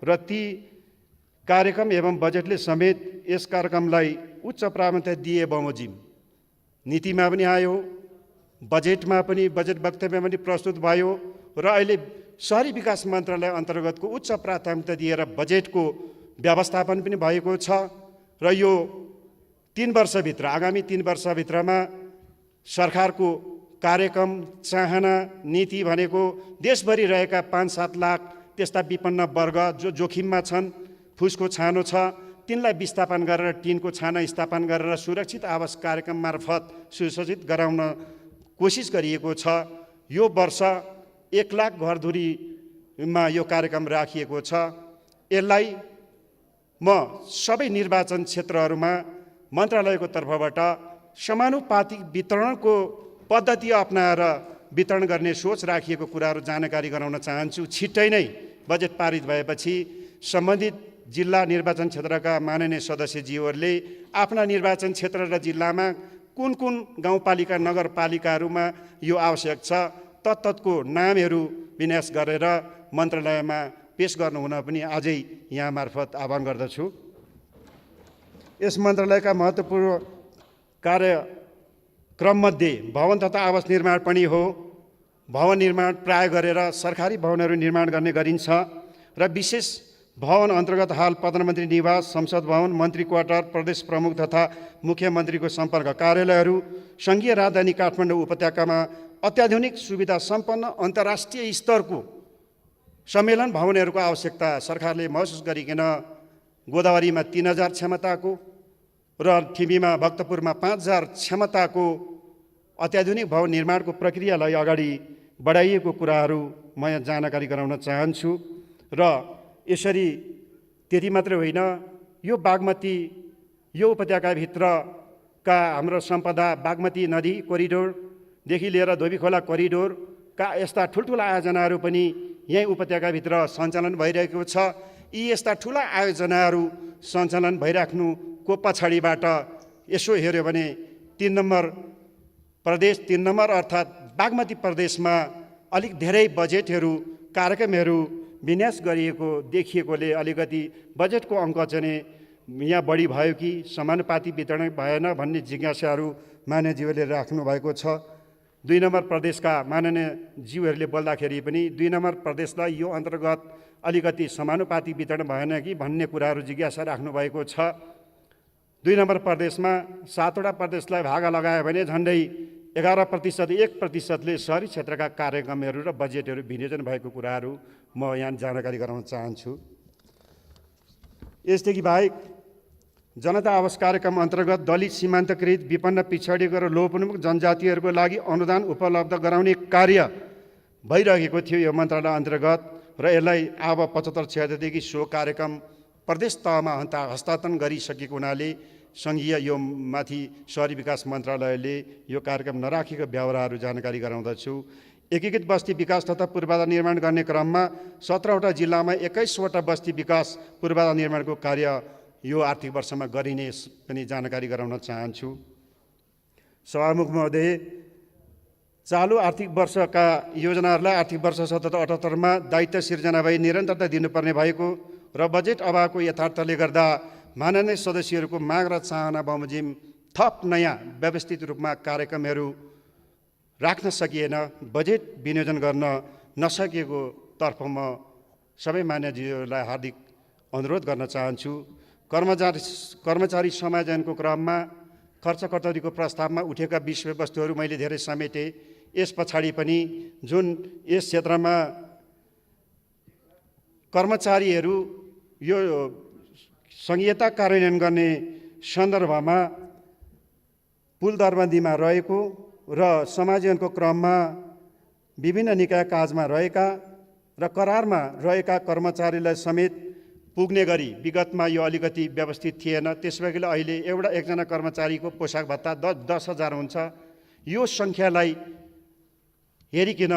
र ती कार्यक्रम एवं बजेटले समेत यस कार्यक्रमलाई उच्च प्राथमिकता दिए बमोजिम नीतिमा पनि आयो, बजेटमा पनि, बजेट वक्तव्यमा पनि प्रस्तुत भयो र अहिले सहरी विकास मन्त्रालय अन्तर्गतको उच्च प्राथमिकता दिएर बजेटको व्यवस्थापन पनि भएको छ र यो 3 वर्षभित्र, आगामी 3 वर्षभित्रमा सरकारको कार्यक्रम, चाहना, नीति भनेको देशभरि रहेका 5-7 लाख त्यस्ता विपन्न वर्ग जो जोखिममा छन्, फुसको छानो छ, तिनलाई विस्थापन गरेर, टिनको छाना स्थापन गरेर सुरक्षित आवास कार्यक्रम मार्फत सुसज्जित गराउन कोसिस गरिएको छ। यो वर्ष 1 लाख घरधुरीमा यो कार्यक्रम राखिएको छ। यसलाई म सबै निर्वाचन क्षेत्रहरूमा मन्त्रालयको तर्फबाट समानुपातिक वितरणको पद्धति अपनाएर वितरण गर्ने सोच राखिएको कुराहरू जानकारी गराउन चाहन्छु। छिट्टै नै बजेट पारित भएपछि सम्बन्धित जिल्ला निर्वाचन क्षेत्रका माननीय सदस्यज्यूहरूले आफ्ना निर्वाचन क्षेत्र र जिल्लामा कुन कुन गाउँपालिका, नगरपालिकाहरूमा यो आवश्यक छ, तत्ततको नामहरू विन्यास गरेर मन्त्रालयमा पेश गर्नुहुन पनि आजै यहाँ मार्फत आह्वान गर्दछु। यस मन्त्रालयका महत्त्वपूर्ण कार्यक्रममध्ये भवन तथा आवास निर्माण पनि हो। भवन निर्माण प्राय गरेर सरकारी भवनहरू निर्माण गर्ने गरिन्छ र विशेष भवन अन्तर्गत हाल प्रधानमन्त्री निवास, संसद भवन, मन्त्री क्वार्टर, प्रदेश प्रमुख तथा मुख्यमन्त्रीको सम्पर्क कार्यालयहरू, सङ्घीय राजधानी काठमाडौँ उपत्यकामा अत्याधुनिक सुविधा सम्पन्न अन्तर्राष्ट्रिय स्तरको सम्मेलन भवनहरूको आवश्यकता सरकारले महसुस गरिकन गोदावरीमा 3,000 क्षमताको र ठिमीमा, भक्तपुरमा 5,000 क्षमताको अत्याधुनिक भवन निर्माणको प्रक्रियालाई अगाडि बढाइएको कुराहरू म यहाँ जानकारी गराउन चाहन्छु। र यसरी त्यति मात्रै होइन, यो बागमती यो उपत्यकाभित्रका हाम्रो सम्पदा बागमती नदी कोरिडोरदेखि लिएर धोबी खोला कोरिडोरका यस्ता ठुल्ठुला आयोजनाहरू पनि यही उपत्यकाभित्र सञ्चालन भइरहेको छ। यी यस्ता ठुला आयोजनाहरू सञ्चालन भइराख्नुको पछाडिबाट यसो हेऱ्यो भने 3 नम्बर प्रदेश 3 नम्बर अर्थात् बागमती प्रदेशमा अलिक धेरै बजेटहरू कार्यक्रमहरू विन्यास गरिएको देखिएकोले अलिकति बजेटको अङ्क चाहिँ यहाँ बढी भयो कि समानुपाती वितरण भएन भन्ने जिज्ञासाहरू मान्यज्यूहरूले राख्नुभएको छ। 2 नम्बर प्रदेशका माननीय ज्यूहरूले बोल्दाखेरि पनि 2 नम्बर प्रदेशलाई यो अन्तर्गत अलिकति समानुपाती वितरण भएन कि भन्ने कुराहरू जिज्ञासा राख्नुभएको छ। 2 नम्बर प्रदेशमा 7वटा प्रदेशलाई भागा लगायो भने झन्डै 11% 1%ले शहरी क्षेत्रका कार्यक्रमहरू र बजेटहरू विनियोजन भएको कुराहरू म यहाँ जानकारी गराउन चाहन्छु। यसदेखि बाहेक जनता आवास कार्यक्रम अन्तर्गत दलित सीमान्तकृत विपन्न पिछडिएको र लोपोन्मुख जनजातिहरूको लागि अनुदान उपलब्ध गराउने कार्य भइरहेको थियो यो मन्त्रालय अन्तर्गत र यसलाई अब 75-76देखि सो कार्यक्रम प्रदेश तहमा हस्तान्तरण गरिसकेको हुनाले सङ्घीय यो माथि शहरी विकास मन्त्रालयले यो कार्यक्रम नराखेको ब्यौराहरू जानकारी गराउँदछु। एकीकृत बस्ती विकास तथा पूर्वाधार निर्माण गर्ने क्रममा 17वटा जिल्लामा 21वटा बस्ती विकास पूर्वाधार निर्माणको कार्य यो आर्थिक वर्षमा गरिने पनि जानकारी गराउन चाहन्छु। सभामुख महोदय, चालु आर्थिक वर्षका योजनाहरूलाई आर्थिक वर्ष 77-78मा दायित्व सिर्जना भई निरन्तरता दिनुपर्ने भएको र बजेट अभावको यथार्थले गर्दा माननीय सदस्यहरूको माग र चाहना बमोजिम थप नयाँ व्यवस्थित रूपमा कार्यक्रमहरू राख्न सकिएन, बजेट विनियोजन गर्न नसकेको तर्फ म सबै मान्यज्यूहरूलाई हार्दिक अनुरोध गर्न चाहन्छु। कर्मचारी समायोजनको क्रममा खर्च कटौतीको प्रस्तावमा उठेका विषयवस्तुहरू मैले धेरै समेटे। यस पछाडि पनि जुन यस क्षेत्रमा कर्मचारीहरू यो संहिता कार्यान्वयन गर्ने सन्दर्भमा पुल दरबन्दीमा रहेको र समायोजनको क्रममा विभिन्न निकाय काजमा रहेका र करारमा रहेका कर्मचारीलाई समेत पुग्ने गरी विगतमा यो अलिकति व्यवस्थित थिएन। त्यसबेला अहिले एकजना कर्मचारीको पोसाक भत्ता 10,000 हुन्छ। यो सङ्ख्यालाई हेरिकन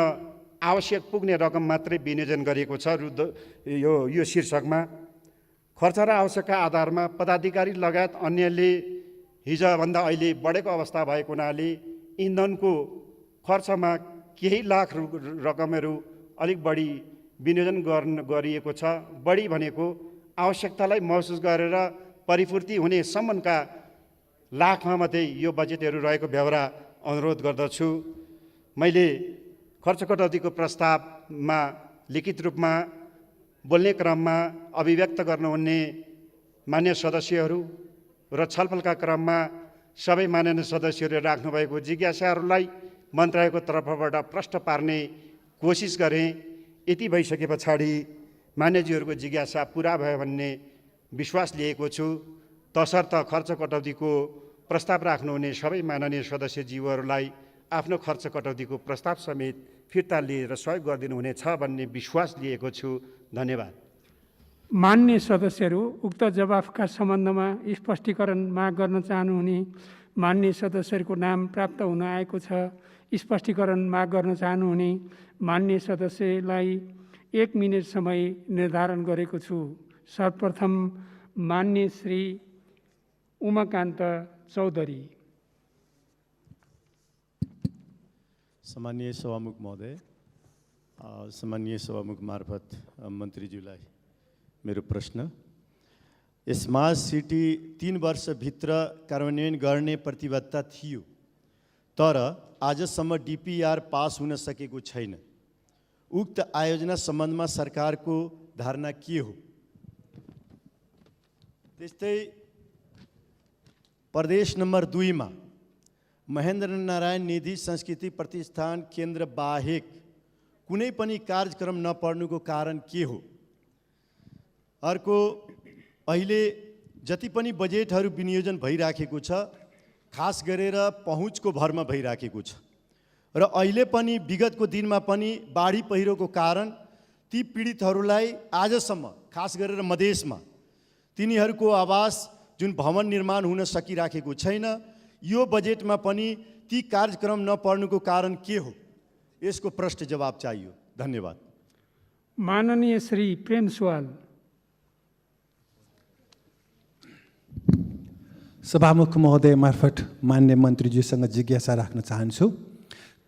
आवश्यक पुग्ने रकम मात्रै विनियोजन गरिएको छ। यो शीर्षकमा खर्च र आवश्यकता आधारमा पदाधिकारी लगायत अन्यले हिजोभन्दा अहिले बढेको अवस्था भएको हुनाले इन्धनको खर्चमा केही लाख रकमहरू अलिक बढी विनियोजन गरिएको छ। बढी भनेको आवश्यकतालाई महसुस गरेर परिपूर्ति हुने सम्मका लाखमा मात्रै यो बजेटहरू रहेको ब्यौरा अनुरोध गर्दछु। मैले खर्च कटौतीको प्रस्तावमा लिखित रूपमा बोल्ने क्रममा अभिव्यक्त गर्नुहुने मान्य सदस्यहरू र छलफलका क्रममा सबै माननीय सदस्यहरूले राख्नुभएको जिज्ञासाहरूलाई मन्त्रालयको तर्फबाट प्रष्ट पार्ने कोसिस गरेँ। यति भइसके पछाडि मान्यज्यूहरूको जिज्ञासा पुरा भयो भन्ने विश्वास लिएको छु। तसर्थ खर्च कटौतीको प्रस्ताव राख्नुहुने सबै माननीय सदस्यज्यूहरूलाई आफ्नो खर्च कटौतीको प्रस्ताव समेत फिर्ता लिएर सहयोग गरिदिनुहुनेछ भन्ने विश्वास लिएको छु। धन्यवाद। मान्य सदस्यहरू उक्त जवाफका सम्बन्धमा स्पष्टीकरण माग गर्न चाहनुहुने मान्य सदस्यहरूको नाम प्राप्त हुन आएको छ। स्पष्टीकरण माग गर्न चाहनुहुने मान्य सदस्यलाई 1 मिनेट समय निर्धारण गरेको छु। सर्वप्रथम मान्य श्री उमाकान्त चौधरी। सम्मानीय सभामुख महोदय, सम्मानीय सभामुख मार्फत मन्त्रीज्यूलाई मेरो प्रश्न, स्मार्ट सिटी 3 वर्षभित्र कार्यान्वयन गर्ने प्रतिबद्धता थियो, तर आजसम्म डिपिआर पास हुन सकेको छैन। उक्त आयोजना सम्बन्धमा सरकारको धारणा के हो? त्यस्तै प्रदेश नम्बर 2 मा महेन्द्र नारायण निधि संस्कृति प्रतिष्ठान केन्द्र बाहेक कुनै पनि कार्यक्रम नपर्नुको कारण के हो? अर्को, अहिले जति पनि बजेटहरू विनियोजन भइराखेको छ खास गरेर पहुँचको भरमा भइराखेको छ र अहिले पनि विगतको दिनमा पनि बाढी पहिरोको कारण ती पीडितहरूलाई आजसम्म खास गरेर मधेसमा तिनीहरूको आवास जुन भवन निर्माण हुन सकिराखेको छैन, यो बजेटमा पनि ती कार्यक्रम नपर्नुको कारण के हो? यसको प्रश्न जवाब चाहियो। धन्यवाद। माननीय श्री प्रेम सुवाल। सभामुख महोदय मार्फत मान्य मन्त्रीज्यूसँग जिज्ञासा राख्न चाहन्छु।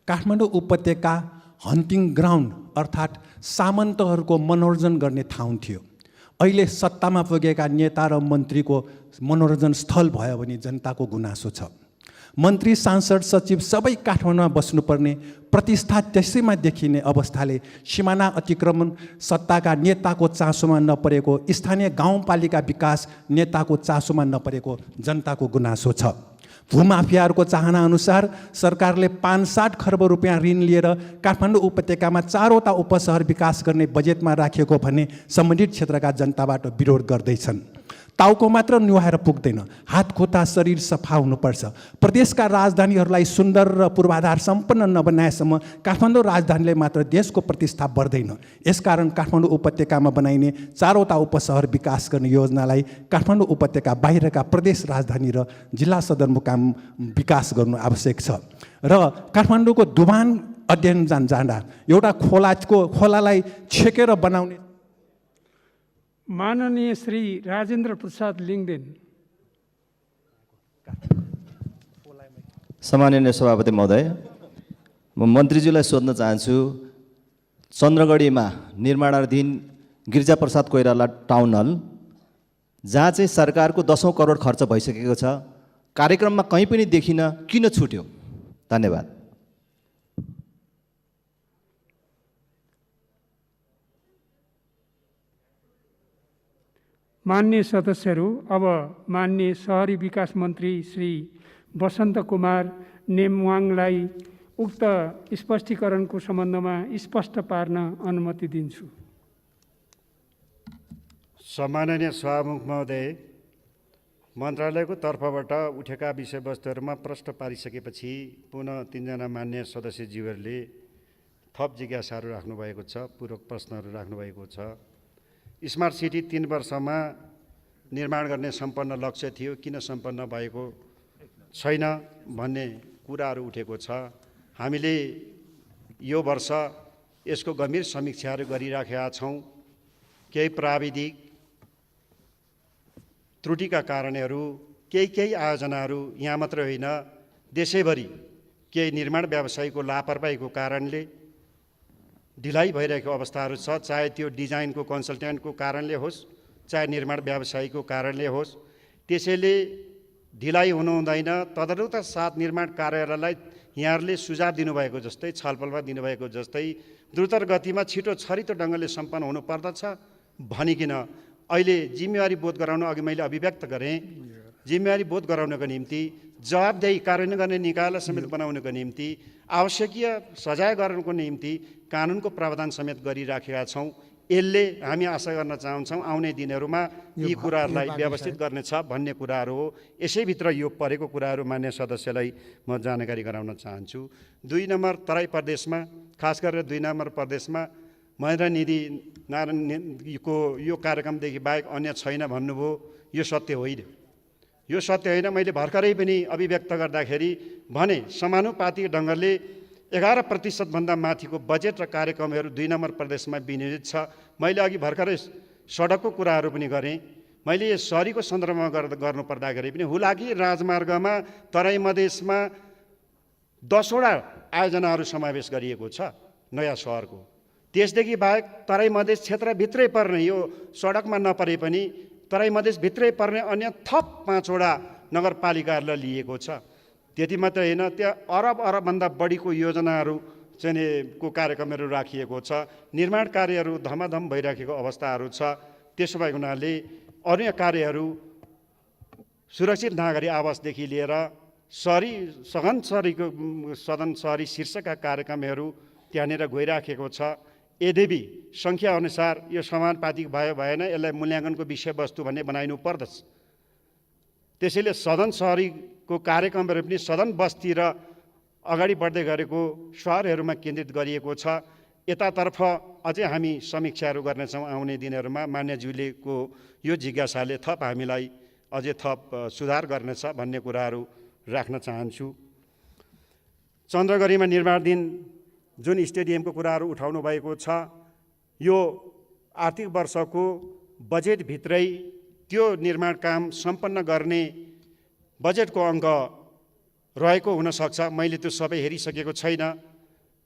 काठमाडौँ उपत्यका हन्टिङ ग्राउन्ड अर्थात् सामन्तहरूको मनोरञ्जन गर्ने ठाउँ थियो। अहिले सत्तामा पुगेका नेता र मन्त्रीको मनोरञ्जन स्थल भयो भने जनताको गुनासो छ। मन्त्री, सांसद, सचिव सबै काठमाडौँमा बस्नुपर्ने प्रतिष्ठा त्यसैमा देखिने अवस्थाले सिमाना अतिक्रमण सत्ताका नेताको चासोमा नपरेको, स्थानीय गाउँपालिका विकास नेताको चासोमा नपरेको जनताको गुनासो छ। भूमाफियाहरूको चाहना अनुसार सरकारले 5-60 खर्ब रुपियाँ ऋण लिएर काठमाडौँ उपत्यकामा 4वटा उपशहर विकास गर्ने बजेटमा राखिएको भन्ने सम्बन्धित क्षेत्रका जनताबाट विरोध गर्दैछन्। टाउको मात्र नुहाएर पुग्दैन, हात खुट्टा शरीर सफा हुनुपर्छ। प्रदेशका राजधानीहरूलाई सुन्दर र पूर्वाधार सम्पन्न नबनाएसम्म काठमाडौँ राजधानीले मात्र देशको प्रतिष्ठा बढ्दैन। यसकारण काठमाडौँ उपत्यकामा बनाइने 4वटा उपशहर विकास गर्ने योजनालाई काठमाडौँ उपत्यका बाहिरका प्रदेश राजधानी र जिल्ला सदरमुकाम विकास गर्नु आवश्यक छ। र काठमाडौँको दुबान अध्ययन जाँदा एउटा खोलालाई छेकेर बनाउने। माननीय श्री राजेन्द्र प्रसाद लिङदेन। सम्माननीय सभापति महोदय, म मन्त्रीज्यूलाई सोध्न चाहन्छु, चन्द्रगढीमा निर्माणाधीन गिरिजाप्रसाद कोइराला टाउन हल, जहाँ चाहिँ सरकारको 10औं करोड खर्च भइसकेको छ, कार्यक्रममा कहीँ पनि देखिन, किन छुट्यो? धन्यवाद। मान्य सदस्यहरू, अब मान्य शहरी विकास मन्त्री श्री वसन्त कुमार नेमवाङलाई उक्त स्पष्टीकरणको सम्बन्धमा स्पष्ट पार्न अनुमति दिन्छु। सम्माननीय सभामुख महोदय, मन्त्रालयको तर्फबाट उठेका विषयवस्तुहरूमा प्रश्न पारिसकेपछि पुनः 3 जना मान्य सदस्यज्यूहरूले थप जिज्ञासाहरू राख्नुभएको छ, पूरक प्रश्नहरू राख्नुभएको छ। स्मार्ट सिटी 3 वर्षमा निर्माण गर्ने सम्पन्न लक्ष्य थियो, किन सम्पन्न भएको छैन भन्ने कुराहरू उठेको छ। हामीले यो वर्ष यसको गम्भीर समीक्षाहरू गरिराखेका छौँ। केही प्राविधिक त्रुटिका कारणहरू, केही आयोजनाहरू यहाँ मात्र होइन देशैभरि केही निर्माण व्यवसायीको लापरवाहीको कारणले ढिलाइ भइरहेको अवस्थाहरू छ। चाहे त्यो डिजाइनको कन्सल्टेन्टको कारणले होस्, चाहे निर्माण व्यवसायीको कारणले होस्, त्यसैले ढिलाइ हुनु हुँदैन। तदनुसार साथ निर्माण कार्यालयलाई यहाँहरूले सुझाव दिनुभएको जस्तै, छलफलमा दिनुभएको जस्तै द्रुत गतिमा छिटो छरितो ढङ्गले सम्पन्न हुनुपर्दछ भनिकन अहिले जिम्मेवारी बोध गराउन, अघि मैले अभिव्यक्त गरेँ, जिम्मेवारी बोध गराउनको निम्ति, जवाबदेही कार्यान्वयन गर्ने निकायलाई समेत बनाउनको निम्ति, आवश्यकीय सजाय गर्नको निम्ति कानुनको प्रावधान समेत गरिराखेका छौँ। यसले हामी आशा गर्न चाहन्छौँ आउने दिनहरूमा यी कुराहरूलाई व्यवस्थित गर्नेछ भन्ने कुराहरू हो। यसैभित्र यो परेको कुराहरू मान्य सदस्यलाई म जानकारी गराउन चाहन्छु। 2 नम्बर तराई प्रदेशमा, खास गरेर 2 नम्बर प्रदेशमा महेन्द्र निधि नारायणको यो कार्यक्रमदेखि बाहेक अन्य छैन भन्नुभयो। यो सत्य होइन, यो सत्य होइन। मैले भर्खरै पनि अभिव्यक्त गर्दाखेरि भने समानुपातिक ढङ्गले 11% माथिको बजेट र कार्यक्रमहरू 2 नम्बर प्रदेशमा विनियोजित छ। मैले अघि भर्खरै सडकको कुराहरू पनि गरेँ। मैले यो सहरीको सन्दर्भमा गर्नु पर्दाखेरि पनि हुलाकी राजमार्गमा तराई मधेसमा 10वटा आयोजनाहरू समावेश गरिएको छ नयाँ सहरको। त्यसदेखि बाहेक तराई मधेस क्षेत्रभित्रै पर्ने, यो सडकमा नपरे पनि तराई मधेसभित्रै पर्ने अन्य थप 5वटा नगरपालिकाहरूलाई लिएको छ। त्यति मात्रै होइन, त्यहाँ अरबभन्दा बढीको योजनाहरू चाहिँ को कार्यक्रमहरू राखिएको छ। निर्माण कार्यहरू धमाधम भइराखेको अवस्थाहरू छ। त्यसो भएको हुनाले अन्य कार्यहरू सुरक्षित नागरी आवासदेखि लिएर सघन सहरी शीर्षकका कार्यक्रमहरू त्यहाँनिर गइराखेको छ। यद्यपि सङ्ख्याअनुसार यो समानुपातिक भयो भएन, यसलाई मूल्याङ्कनको विषयवस्तु भन्ने बनाइनु पर्दछ। त्यसैले सदन सहरीको कार्यक्रमहरू पनि सदन बस्ती र अगाडि बढ्दै गरेको सहरहरूमा केन्द्रित गरिएको छ। यतातर्फ अझै हामी समीक्षाहरू गर्नेछौँ आउने दिनहरूमा। मान्यज्यूलेको यो जिज्ञासाले थप हामीलाई अझै थप सुधार गर्नेछ भन्ने कुराहरू राख्न चाहन्छु। चन्द्रगढीमा निर्माणाधीन जुन स्टेडियमको कुराहरू उठाउनु भएको छ, यो आर्थिक वर्षको बजेटभित्रै त्यो निर्माण काम सम्पन्न गर्ने बजेटको अङ्क रहेको हुनसक्छ। मैले त्यो सबै हेरिसकेको छैन।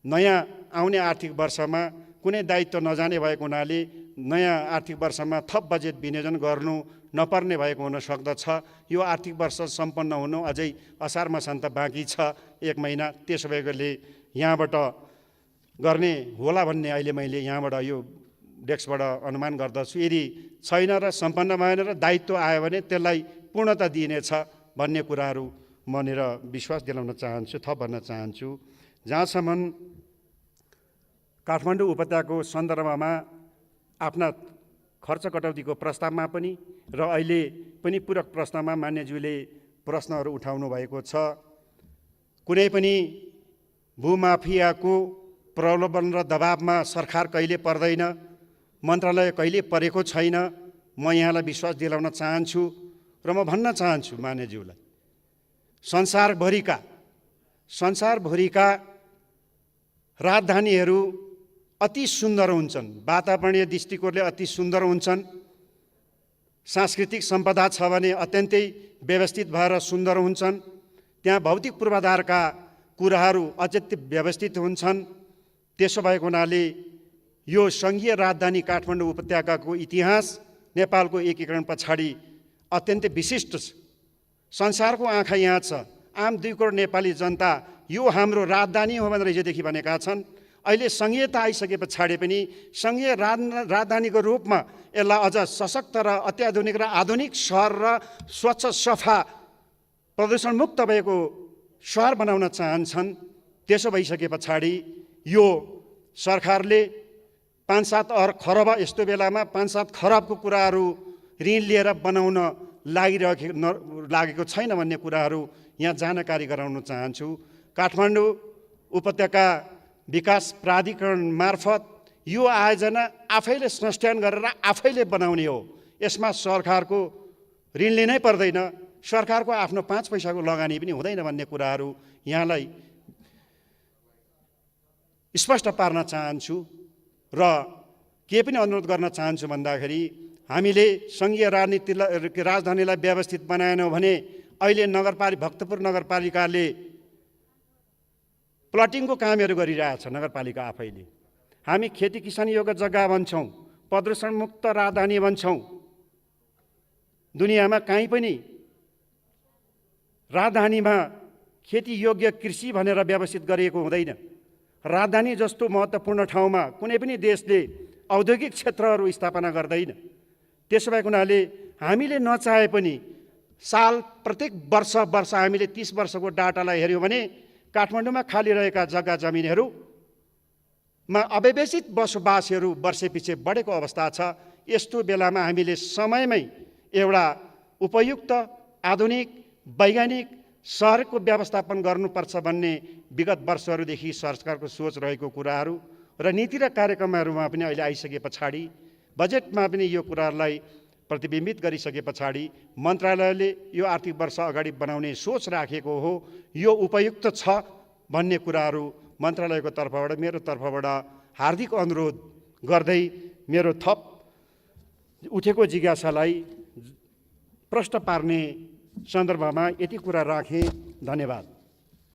नयाँ आउने आर्थिक वर्षमा कुनै दायित्व नजाने भएको हुनाले नयाँ आर्थिक वर्षमा थप बजेट विनियोजन गर्नु नपर्ने भएको हुन सक्दछ। यो आर्थिक वर्ष सम्पन्न हुनु अझै असार मसान्त बाँकी छ, 1 महिना। त्यसो भएकोले यहाँबाट गर्ने होला भन्ने अहिले मैले यहाँबाट यो डेस्कबाट अनुमान गर्दछु। यदि छैन र सम्पन्न भएन र दायित्व आयो भने त्यसलाई पूर्णता दिइनेछ भन्ने कुराहरू मनेर विश्वास दिलाउन चाहन्छु, थप भन्न चाहन्छु। जहाँसम्म काठमाडौँ उपत्यकाको सन्दर्भमा आफ्ना खर्च कटौतीको प्रस्तावमा पनि र अहिले पनि पूरक प्रश्नमा मान्यज्यूले प्रश्नहरू उठाउनु भएको छ। कुनै पनि भूमाफियाको प्रलोभन र दबावमा सरकार कहिले पर्दैन, मन्त्रालय कहिले परेको छैन। म यहाँलाई विश्वास दिलाउन चाहन्छु र म भन्न चाहन्छु मान्यज्यूलाई, संसारभरिका राजधानीहरू अति सुन्दर हुन्छन्, वातावरणीय दृष्टिकोणले अति सुन्दर हुन्छन्। सांस्कृतिक सम्पदा छ भने अत्यन्तै व्यवस्थित भएर सुन्दर हुन्छन्। त्यहाँ भौतिक पूर्वाधारका कुराहरू अत्यन्तै व्यवस्थित हुन्छन्। त्यसो भएको हुनाले यो सङ्घीय राजधानी काठमाडौँ उपत्यकाको इतिहास नेपालको एकीकरण पछाडि अत्यन्तै विशिष्ट छ। संसारको आँखा यहाँ छ। आम 2 करोड नेपाली जनता यो हाम्रो राजधानी हो भनेर हिजोदेखि भनेका छन्। अहिले सङ्घीयता आइसके पछाडि पनि सङ्घीय राजधानीको रूपमा यसलाई अझ सशक्त र अत्याधुनिक र आधुनिक सहर र स्वच्छ सफा प्रदूषणमुक्त भएको सहर बनाउन चाहन्छन्। त्यसो भइसके पछाडि यो सरकारले 5-7 खरब यस्तो बेलामा 5-7 खरबको कुराहरू ऋण लिएर बनाउन लागेको छैन भन्ने कुराहरू यहाँ जानकारी गराउन चाहन्छु। काठमाडौँ उपत्यका विकास प्राधिकरण मार्फत यो आयोजना आफैले संस्थान गरेर आफैले बनाउने हो। यसमा सरकारको ऋण लिनै पर्दैन, सरकारको आफ्नो 5 पैसाको लगानी पनि हुँदैन भन्ने कुराहरू यहाँलाई स्पष्ट पार्न चाहन्छु। र के पनि अनुरोध गर्न चाहन्छु भन्दाखेरि हामीले सङ्घीय राजधानीलाई व्यवस्थित बनाएनौँ भने अहिले भक्तपुर नगरपालिकाले प्लटिङको कामहरू गरिरहेछ। नगरपालिका आफैले हामी खेती किसान योग्य जग्गा भन्छौँ, प्रदूषणमुक्त राजधानी भन्छौँ। दुनियाँमा कहीँ पनि राजधानीमा खेती योग्य कृषि भनेर व्यवस्थित गरिएको हुँदैन। राजधानी जस्तो महत्त्वपूर्ण ठाउँमा कुनै पनि देशले औद्योगिक क्षेत्रहरू स्थापना गर्दैन। त्यसो भएको हुनाले हामीले नचाहे पनि प्रत्येक वर्ष हामीले 30 वर्षको डाटालाई हेऱ्यौँ भने काठमाडौँमा खाली रहेका जग्गा जमिनहरूमा अव्यवस्थित बसोबासहरू वर्षेपछि बढेको अवस्था छ। यस्तो बेलामा हामीले समयमै एउटा उपयुक्त आधुनिक वैज्ञानिक सहरको व्यवस्थापन गर्नुपर्छ भन्ने विगत वर्षहरूदेखि सरकारको सोच रहेको कुराहरू र नीति र कार्यक्रमहरूमा पनि अहिले आइसके पछाडि बजेटमा पनि यो कुराहरूलाई प्रतिबिम्बित गरिसके पछाडि मन्त्रालयले यो आर्थिक वर्ष अगाडि बनाउने सोच राखेको हो। यो उपयुक्त छ भन्ने कुराहरू मन्त्रालयको तर्फबाट मेरो तर्फबाट हार्दिक अनुरोध गर्दै मेरो थप उठेको जिज्ञासालाई प्रश्न पार्ने सन्दर्भमा यति कुरा राखेँ। धन्यवाद।